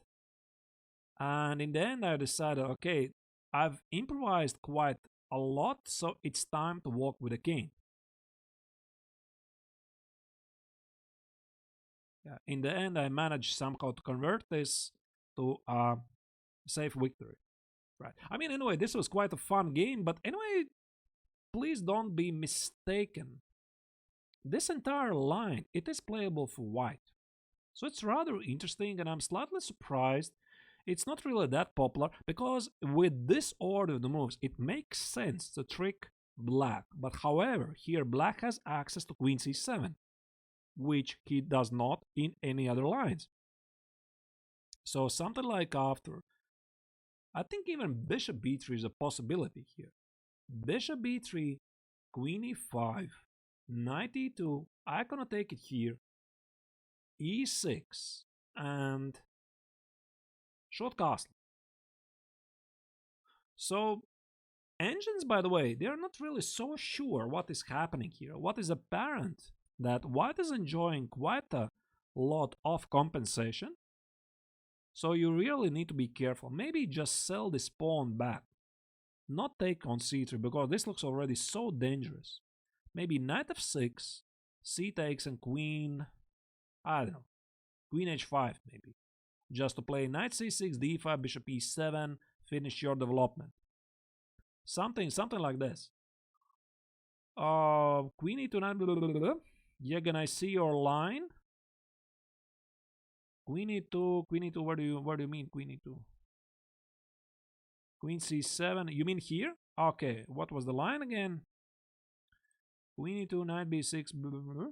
And in the end, I decided, okay, I've improvised quite a lot, so it's time to walk with the king. Yeah, in the end, I managed somehow to convert this to a safe victory. Right. I mean, anyway, this was quite a fun game, but anyway, please don't be mistaken. This entire line, it is playable for white. So it's rather interesting, and I'm slightly surprised it's not really that popular, because with this order of the moves, it makes sense to trick black. But however, here black has access to queen c7, which he does not in any other lines. So something like after, I think even bishop b3 is a possibility here. Bishop b3, queen e5, knight e2, I'm gonna take it here, e6, and short castle. So engines, by the way, they are not really so sure what is happening here. What is apparent that white is enjoying quite a lot of compensation. So you really need to be careful. Maybe just sell this pawn back. Not take on c3, because this looks already so dangerous. Maybe knight f6, c takes, and queen, I don't know, queen h5 maybe. Just to play knight c6, d5, bishop e7, finish your development. Something like this. Queen e2, knight, blah, blah, blah. Yeah, can I see your line? Queen e2, where do you mean queen e2? Queen c7, you mean here? Okay, what was the line again? Queen e2, knight b6, blah, blah, blah.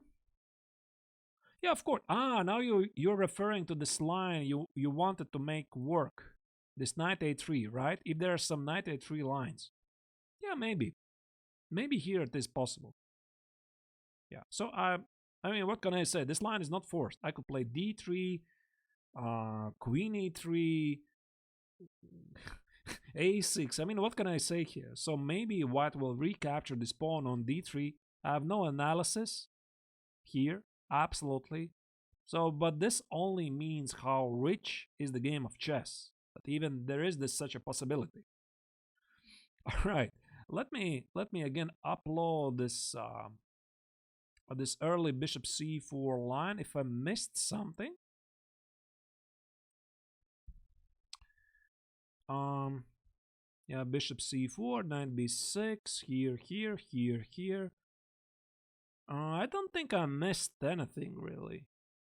Yeah, of course. Now you're referring to this line you wanted to make work. This knight a3, right? If there are some knight a3 lines. Yeah, maybe. Maybe here it is possible. Yeah, so I mean, what can I say? This line is not forced. I could play d3, queen e3, a6. I mean, what can I say here? So maybe white will recapture this pawn on d3. I have no analysis here, absolutely. So, but this only means how rich is the game of chess, that even there is such a possibility. All right, let me again upload this this early bishop c4 line if I missed something. Yeah, bishop c4, knight b6, here, here, here, here. I don't think I missed anything really.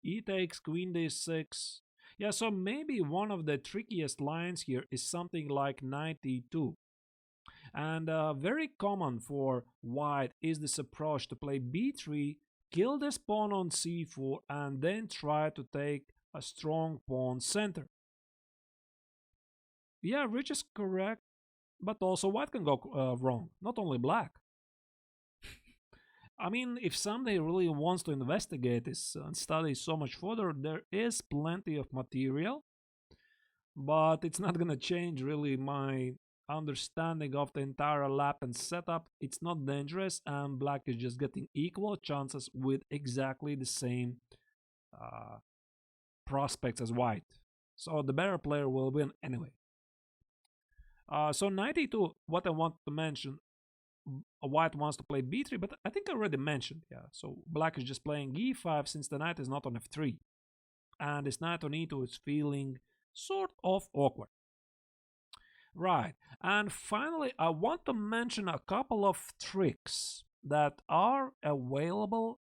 E takes queen d6. Yeah, so maybe one of the trickiest lines here is something like knight e2. And very common for white is this approach to play b3, kill this pawn on c4, and then try to take a strong pawn center. Yeah, Rich is correct, but also white can go wrong, not only black. I mean, if somebody really wants to investigate this and study so much further, there is plenty of material, but it's not gonna change really my understanding of the entire Alapin setup. It's not dangerous, and black is just getting equal chances with exactly the same uh, prospects as white. So the better player will win anyway. So 92, what I want to mention, white wants to play b3, but I think I already mentioned, yeah. So black is just playing e5 since the knight is not on f3. And this knight on e2 is feeling sort of awkward. Right, and finally, I want to mention a couple of tricks that are available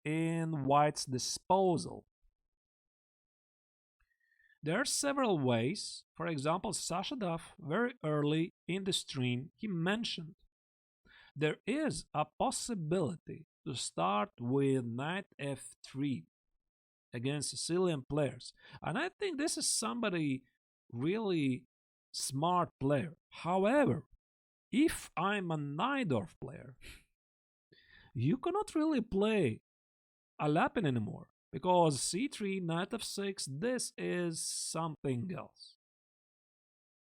in white's disposal. There are several ways. For example, Sasha Duff, very early in the stream, he mentioned there is a possibility to start with knight f3 against Sicilian players. And I think this is somebody really smart player. However, if I'm a Najdorf player, you cannot really play Alapin anymore because c3, knight f6, this is something else.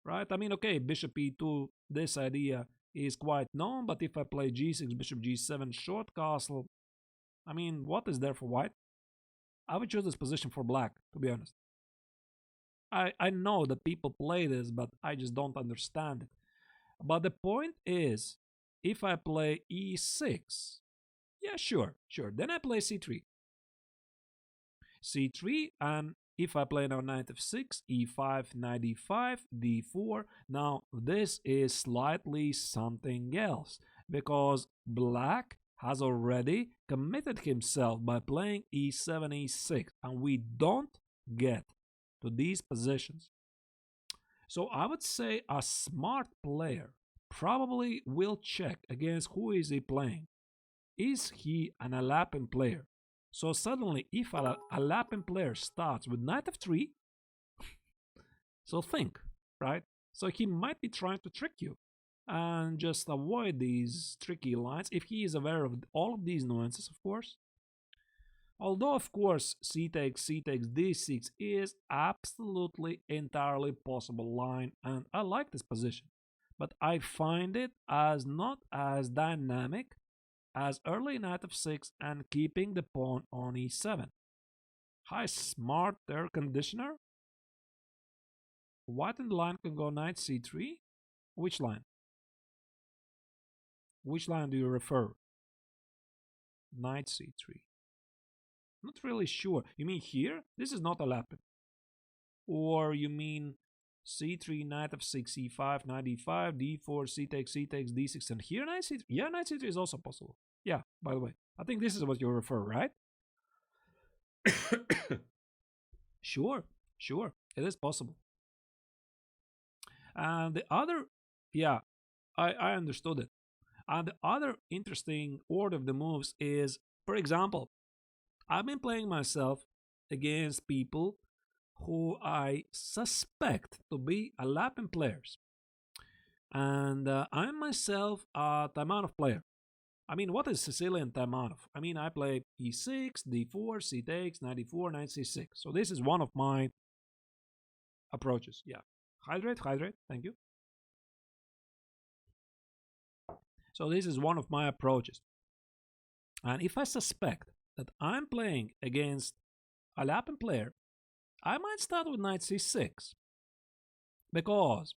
Right? I mean, okay, bishop e2, this idea is quite known, but if I play g6, bishop g7, short castle, I mean, what is there for white? I would choose this position for black, to be honest. I know that people play this, but I just don't understand it. But the point is, if I play e6, yeah, sure. Then I play c3. c3, and if I play now knight f6, e5, knight e5, d4, now this is slightly something else, because black has already committed himself by playing e7, e6, and we don't get to these positions. So I would say a smart player probably will check against who is he playing. Is he an Alapin player? So suddenly, if a Alapin player starts with knight f3, so think, right? So he might be trying to trick you and just avoid these tricky lines if he is aware of all of these nuances, of course. Although, of course, c takes d6 is absolutely entirely possible line, and I like this position. But I find it as not as dynamic as early knight f6 and keeping the pawn on e7. Hi, smart air conditioner. White in the line can go knight c3. Which line? Which line do you refer? Knight c3. Not really sure. You mean here? This is not Alapin. Or you mean c3, knight f6, e5, knight e5, d4, c takes, d6, and here knight c3? Yeah, knight c3 is also possible. Yeah, by the way. I think this is what you refer, right? Sure. It is possible. And the other, yeah, I understood it. And the other interesting order of the moves is, for example, I've been playing myself against people who I suspect to be Alapin players. And I'm myself a Taimanov player. I mean, what is Sicilian Taimanov? I mean, I play e6, d4, c takes, knight d4, knight c6. So this is one of my approaches. Yeah. Hydrate. Thank you. So this is one of my approaches. And if I suspect that I'm playing against a Alapin player, I might start with knight c6. Because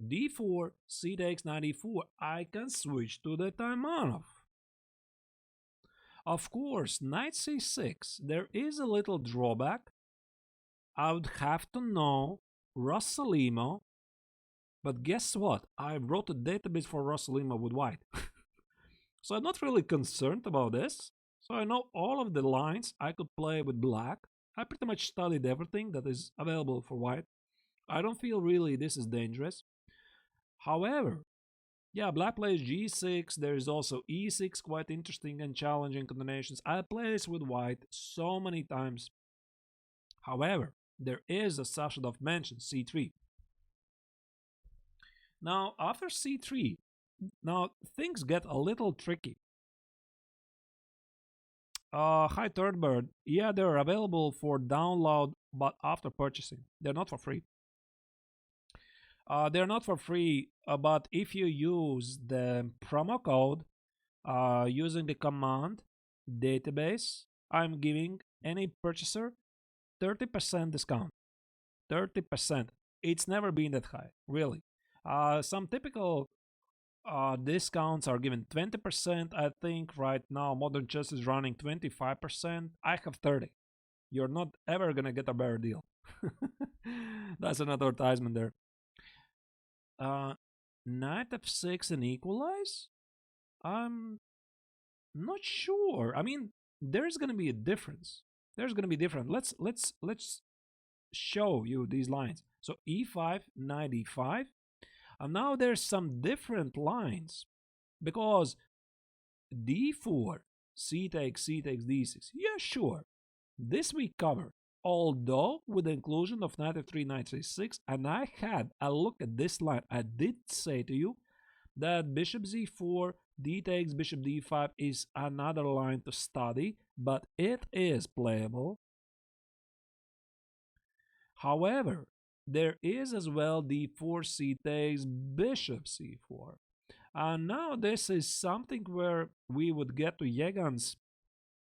d4, c takes, knight e4, I can switch to the Taimanov. Of course, knight c6, there is a little drawback. I would have to know Rossolimo But guess what? I wrote a database for Rossalima with white. So I'm not really concerned about this. So I know all of the lines I could play with black. I pretty much studied everything that is available for white. I don't feel really this is dangerous. However, yeah, black plays g6. There is also e6, quite interesting and challenging combinations. I play this with white so many times. However, there is, as Sashadov mentioned, c3. Now, after c3, now things get a little tricky. Hi, Third Bird. Yeah, they're available for download, but after purchasing. They're not for free. They're not for free, but if you use the promo code using the command database, I'm giving any purchaser 30% discount. 30%. It's never been that high, really. Some typical discounts are given 20%. I think right now Modern Chess is running 25%. I have 30. You're not ever gonna get a better deal. That's an advertisement there. Uh, Knight f6 and equalize? I'm not sure. I mean, there's gonna be a difference. There's gonna be different. Let's show you these lines. So e5, knight e5. And now there's some different lines because d4, c takes, d6. Yeah, sure. This we covered. Although with the inclusion of knight f3, knight c6, and I had a look at this line, I did say to you that bishop z4, d takes, bishop d5 is another line to study, but it is playable. However, there is as well d4, c takes, bishop c4. And now this is something where we would get to Yegan's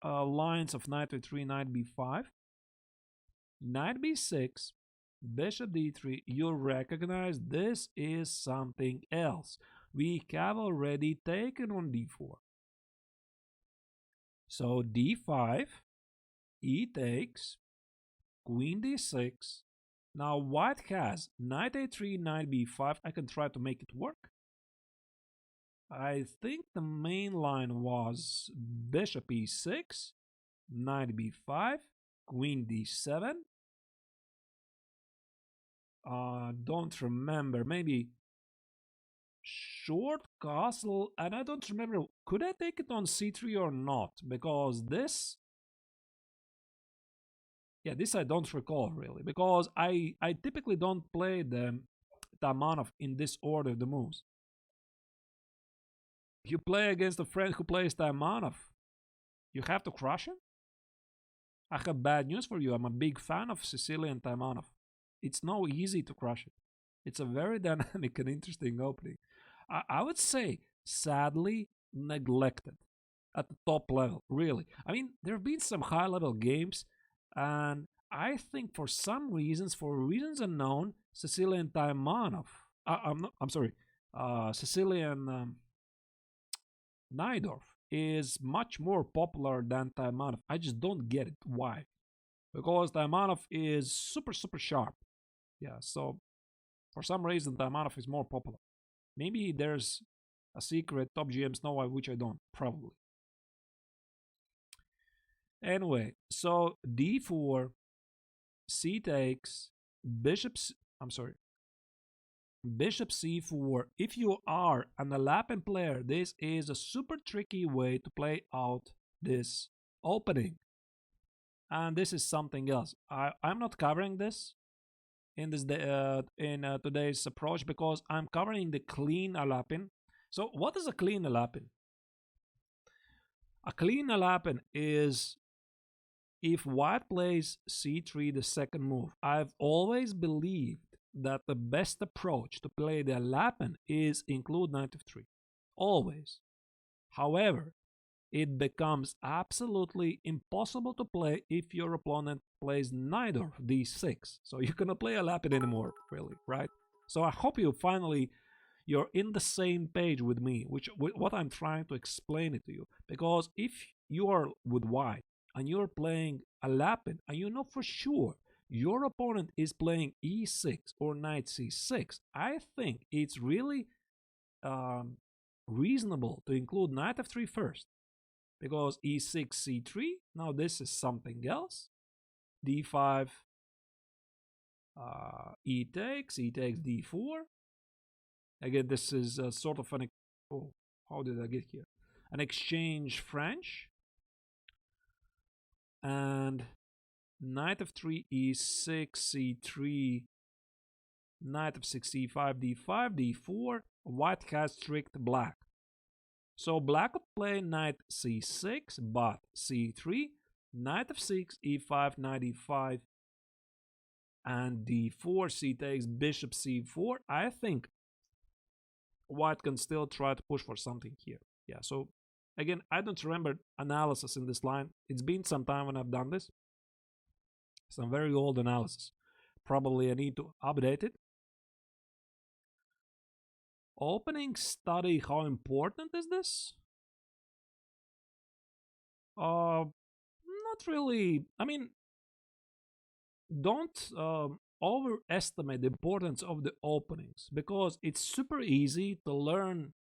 lines of knight f3, knight b5, knight b6, bishop d3. You recognize this is something else. We have already taken on d4. So d5, e takes, queen d6. Now white has knight a3, knight b5. I can try to make it work. I think the main line was bishop e6, knight b5, queen d7. Don't remember. Maybe short castle, and I don't remember. Could I take it on c3 or not? Because this, yeah, this I don't recall really. Because I typically don't play the Tamanov in this order of the moves. If you play against a friend who plays Taimanov, you have to crush him? I have bad news for you. I'm a big fan of Sicilian Taimanov. It's no easy to crush it. It's a very dynamic and interesting opening. I would say, sadly, neglected at the top level, really. I mean, there have been some high level games, and I think for some reasons, for reasons unknown, Sicilian Taimanov, I'm sorry, Sicilian Naidorf is much more popular than Taimanov. I just don't get it. Why? Because Taimanov is super, super sharp. Yeah, so for some reason, Taimanov is more popular. Maybe there's a secret top GMs know which I don't. Probably. Anyway, so d4, c takes, I'm sorry, bishop c4. If you are an Alapin player, this is a super tricky way to play out this opening. And this is something else. I'm not covering this in this today's approach because I'm covering the clean Alapin. So what is a clean Alapin? A clean Alapin is if white plays c3 the second move. I've always believed that the best approach to play the Alapin is include knight f3. Always. However, it becomes absolutely impossible to play if your opponent plays neither d6. So you cannot play Alapin anymore, really, right? So I hope you're in the same page with me, what I'm trying to explain it to you. Because if you are with white and you're playing Alapin and you know for sure your opponent is playing e6 or knight c6, I think it's really um, reasonable to include knight f3 first, because e6, c3, now this is something else. d5, e takes d4. Again, this is sort of an, oh, how did I get here? An exchange French. And knight f3, e6, c3, knight f6, e5, d5, d4. White has tricked black. So black would play knight c6, but c3, knight f6, e5, knight e5, and d4, c takes, bishop c4. I think white can still try to push for something here. Yeah, so again, I don't remember analysis in this line. It's been some time when I've done this. Some very old analysis. Probably I need to update it. Opening study, how important is this? Not really. I mean, don't overestimate the importance of the openings, because it's super easy to learn,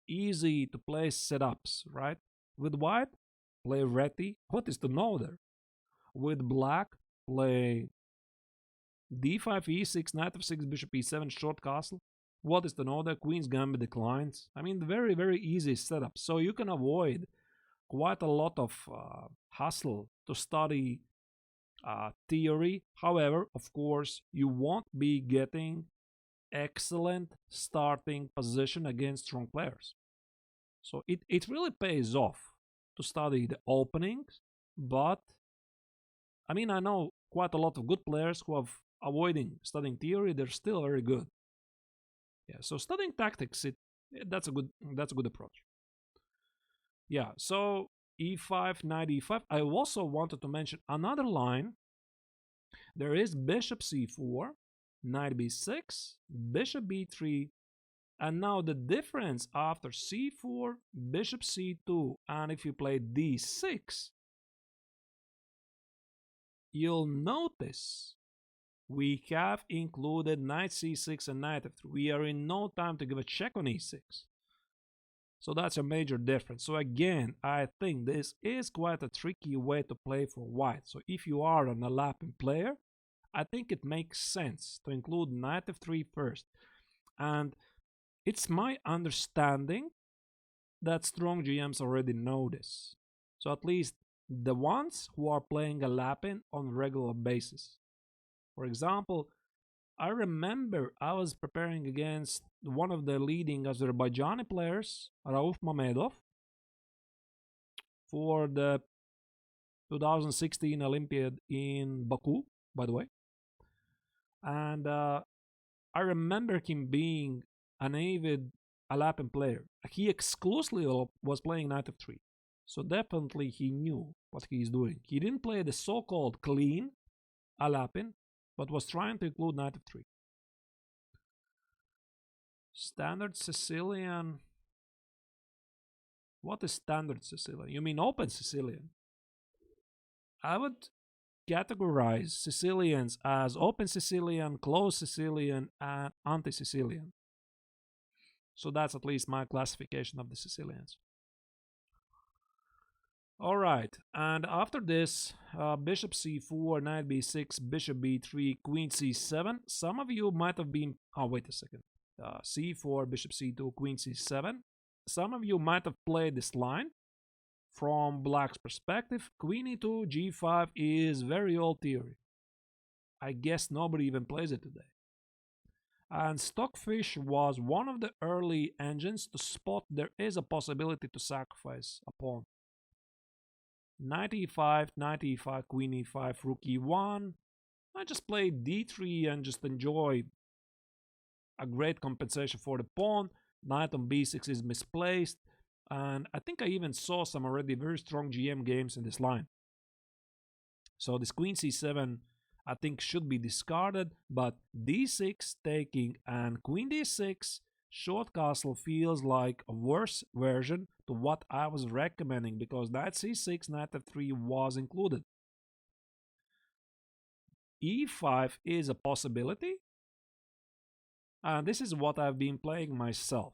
easy to play setups, right? With white, play Reti. What is to know there? With black, play d5, e6, knight f6, bishop e7, short castle. What is to know there? Queen's gambit declines. I mean, very, very easy setup. So you can avoid quite a lot of hassle to study theory. However, of course, you won't be getting excellent starting position against strong players. So it really pays off to study the openings. But I mean, I know quite a lot of good players who have avoiding studying theory. They're still very good. Yeah, so studying tactics, that's a good approach. Yeah, so e5, knight e5. I also wanted to mention another line. There is bishop c4, knight b6, bishop b3, and now the difference after c4, bishop c2, and if you play d6, you'll notice we have included knight c6 and knight f3. We are in no time to give a check on e6. So that's a major difference. So again, I think this is quite a tricky way to play for white. So if you are an Alapin player, I think it makes sense to include knight f3 first. And it's my understanding that strong GMs already know this. So at least the ones who are playing Alapin on a regular basis. For example, I remember I was preparing against one of the leading Azerbaijani players, Rauf Mamedov, for the 2016 Olympiad in Baku, by the way. And I remember him being an avid Alapin player. He exclusively was playing knight f3. So definitely he knew what he is doing. He didn't play the so-called clean Alapin, but was trying to include knight f3. Standard Sicilian. What is standard Sicilian? You mean open Sicilian? I would categorize Sicilians as open Sicilian, closed Sicilian, and anti-Sicilian. So that's at least my classification of the Sicilians. All right, and after this, bishop c4, knight b6, bishop b3, queen c7. Some of you might have been... Oh, wait a second. c4, bishop c2, queen c7. Some of you might have played this line. From black's perspective, queen e2, g5 is very old theory. I guess nobody even plays it today. And Stockfish was one of the early engines to spot there is a possibility to sacrifice a pawn. Knight e5, queen e5, rook e1. I just play d3 and just enjoy a great compensation for the pawn. Knight on b6 is misplaced. And I think I even saw some already very strong GM games in this line. So this queen c7, I think, should be discarded. But d6 taking and queen d6, short castle feels like a worse version to what I was recommending, because knight c6, knight f3 was included. e5 is a possibility. And this is what I've been playing myself.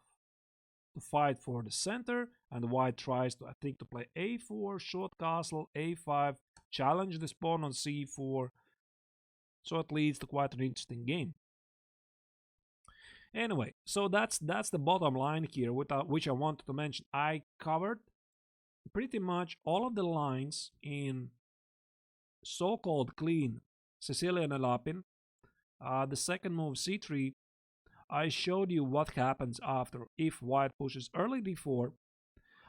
To fight for the center, and white tries to, I think, to play a4, short castle, a5, challenge this pawn on c4. So it leads to quite an interesting game. Anyway, so that's the bottom line here, which I wanted to mention. I covered pretty much all of the lines in so-called clean Sicilian Alapin. The second move, c3, I showed you what happens after if white pushes early d4.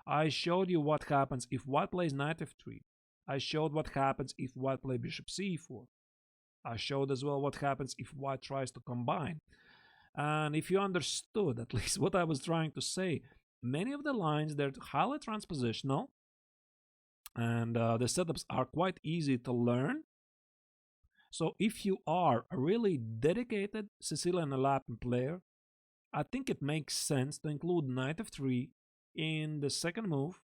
I showed you what happens if white plays knight f3. I showed what happens if white plays bishop c4. I showed as well what happens if white tries to combine. And if you understood at least what I was trying to say, many of the lines, they're highly transpositional, and the setups are quite easy to learn. So if you are a really dedicated Sicilian Alapin player, I think it makes sense to include knight f3 in the second move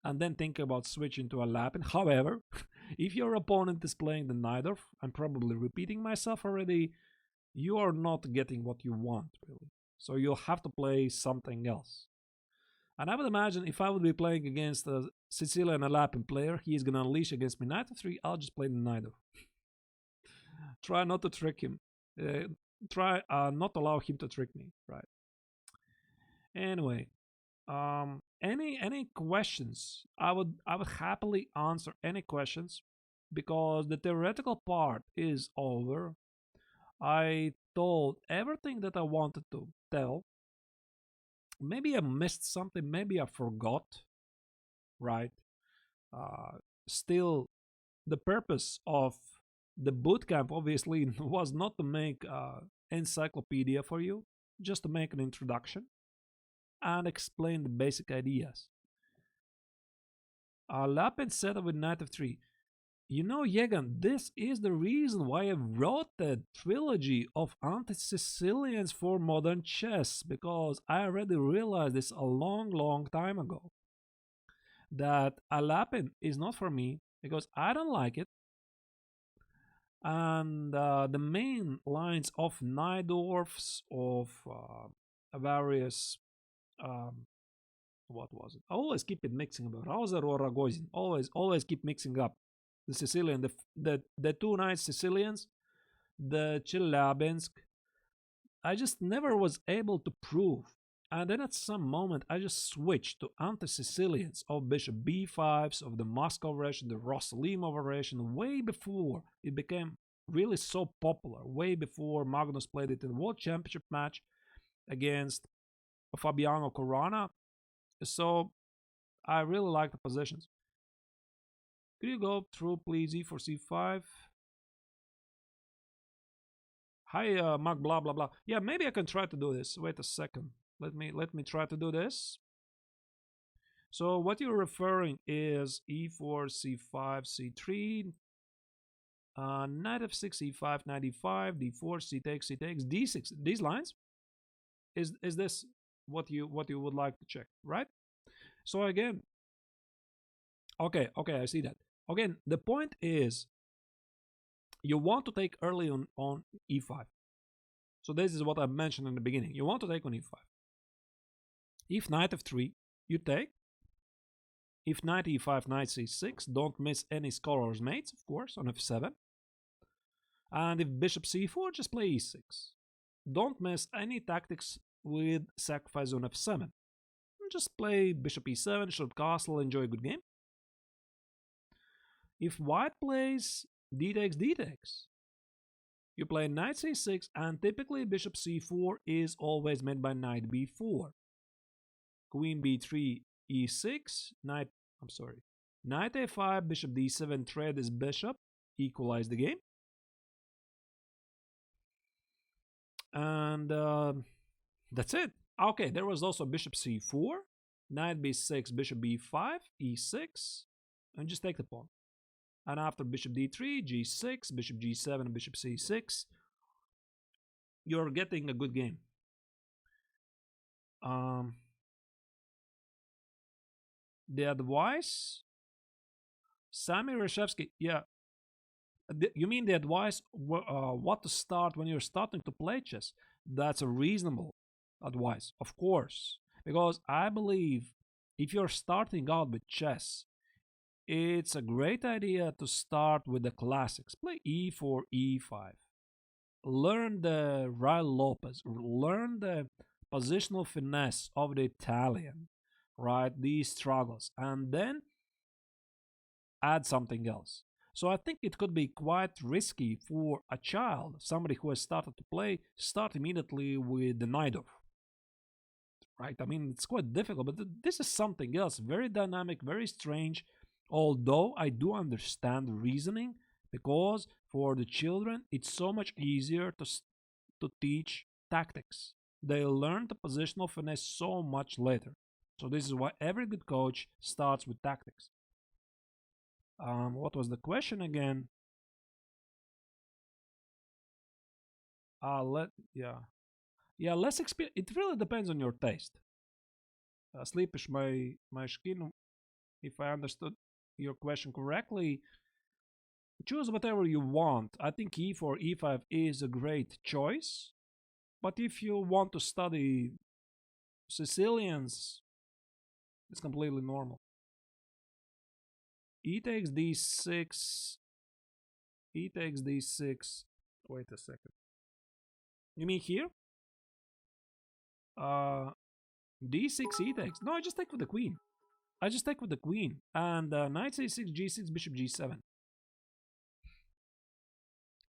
and then think about switching to Alapin. However, if your opponent is playing the Najdorf, I'm probably repeating myself already, you are not getting what you want, really. So you'll have to play something else. And I would imagine if I would be playing against a Sicilian Alapin player, he is going to unleash against me knight f3, I'll just play the Najdorf. Try not to trick him. Try not allow him to trick me, right? Anyway, any questions? I would happily answer any questions because the theoretical part is over. I told everything that I wanted to tell. Maybe I missed something. Maybe I forgot. Right? Still, the purpose of the bootcamp obviously was not to make encyclopedia for you, just to make an introduction and explain the basic ideas. Alapin setup with knight f3. You know, Yegan, this is the reason why I wrote the trilogy of anti-Sicilians for modern chess, because I already realized this a long time ago, that Alapin is not for me because I don't like it. And the main lines of Najdorfs, of various, what was it? I always keep it mixing about Hauser or Rogozin. Always keep mixing up the Sicilian, the two nice Sicilians, the Chelyabinsk. I just never was able to prove. And then at some moment, I just switched to anti-Sicilians of Bishop b5s, of the Moscow variation, the Rossolimo variation, way before it became really so popular, way before Magnus played it in the World Championship match against Fabiano Corona. So I really like the positions. Could you go through, please, e4, c5? Hi, Mark, blah, blah, blah. Yeah, maybe I can try to do this. Wait a second. Let me try to do this. So what you're referring is e4, c5, c3, knight f6, e5, knight e5, d4, c takes, d6. These lines. Is this what you would like to check, right? So again, okay, I see that. Again, the point is you want to take early on e5. So this is what I mentioned in the beginning. You want to take on e5. If knight f3, you take. If knight e5, knight c6, don't miss any scholars mates, of course, on f7. And if bishop c4, just play e6. Don't miss any tactics with sacrifice on f7. Just play bishop e7, short castle, enjoy a good game. If white plays d takes, you play knight c6, and typically bishop c4 is always met by knight b4. Queen b3, e6, knight a5, bishop d7, trade this bishop, equalize the game. And that's it. Okay, there was also bishop c4, knight b6, bishop b5, e6, and just take the pawn. And after bishop d3, g6, bishop g7, and bishop c6, you're getting a good game. The advice, Sami Reshevsky, yeah, You mean the advice what to start when you're starting to play chess? That's a reasonable advice, of course, because I believe if you're starting out with chess, it's a great idea to start with the classics. Play e4, e5. Learn the Rail Lopez. Learn the positional finesse of the Italian, right? These struggles, and then add something else. So I think it could be quite risky for a child, somebody who has started to play, start immediately with the Naidov, right? I mean, it's quite difficult, but this is something else, very dynamic, very strange. Although I do understand the reasoning, because for the children, it's so much easier to teach tactics. They learn the positional finesse so much later. So this is why every good coach starts with tactics. What was the question again? Yeah, less experience. It really depends on your taste. Sleep is my skin. If I understood your question correctly, choose whatever you want. I think E4, E5 is a great choice. But if you want to study Sicilians, it's completely normal. E takes D6. E takes D6. Wait a second. You mean here? Uh, D6 E takes. No, I just take with the queen. I just take with the queen. And knight C6, G6, bishop G7.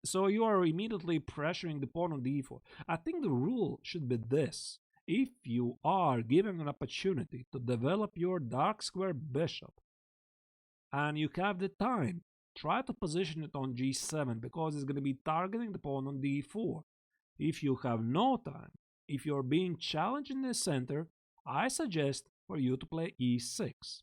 So you are immediately pressuring the pawn on D4. I think the rule should be this. If you are given an opportunity to develop your dark square bishop and you have the time, try to position it on G7 because it's going to be targeting the pawn on D4. If you have no time, if you're being challenged in the center, I suggest for you to play E6.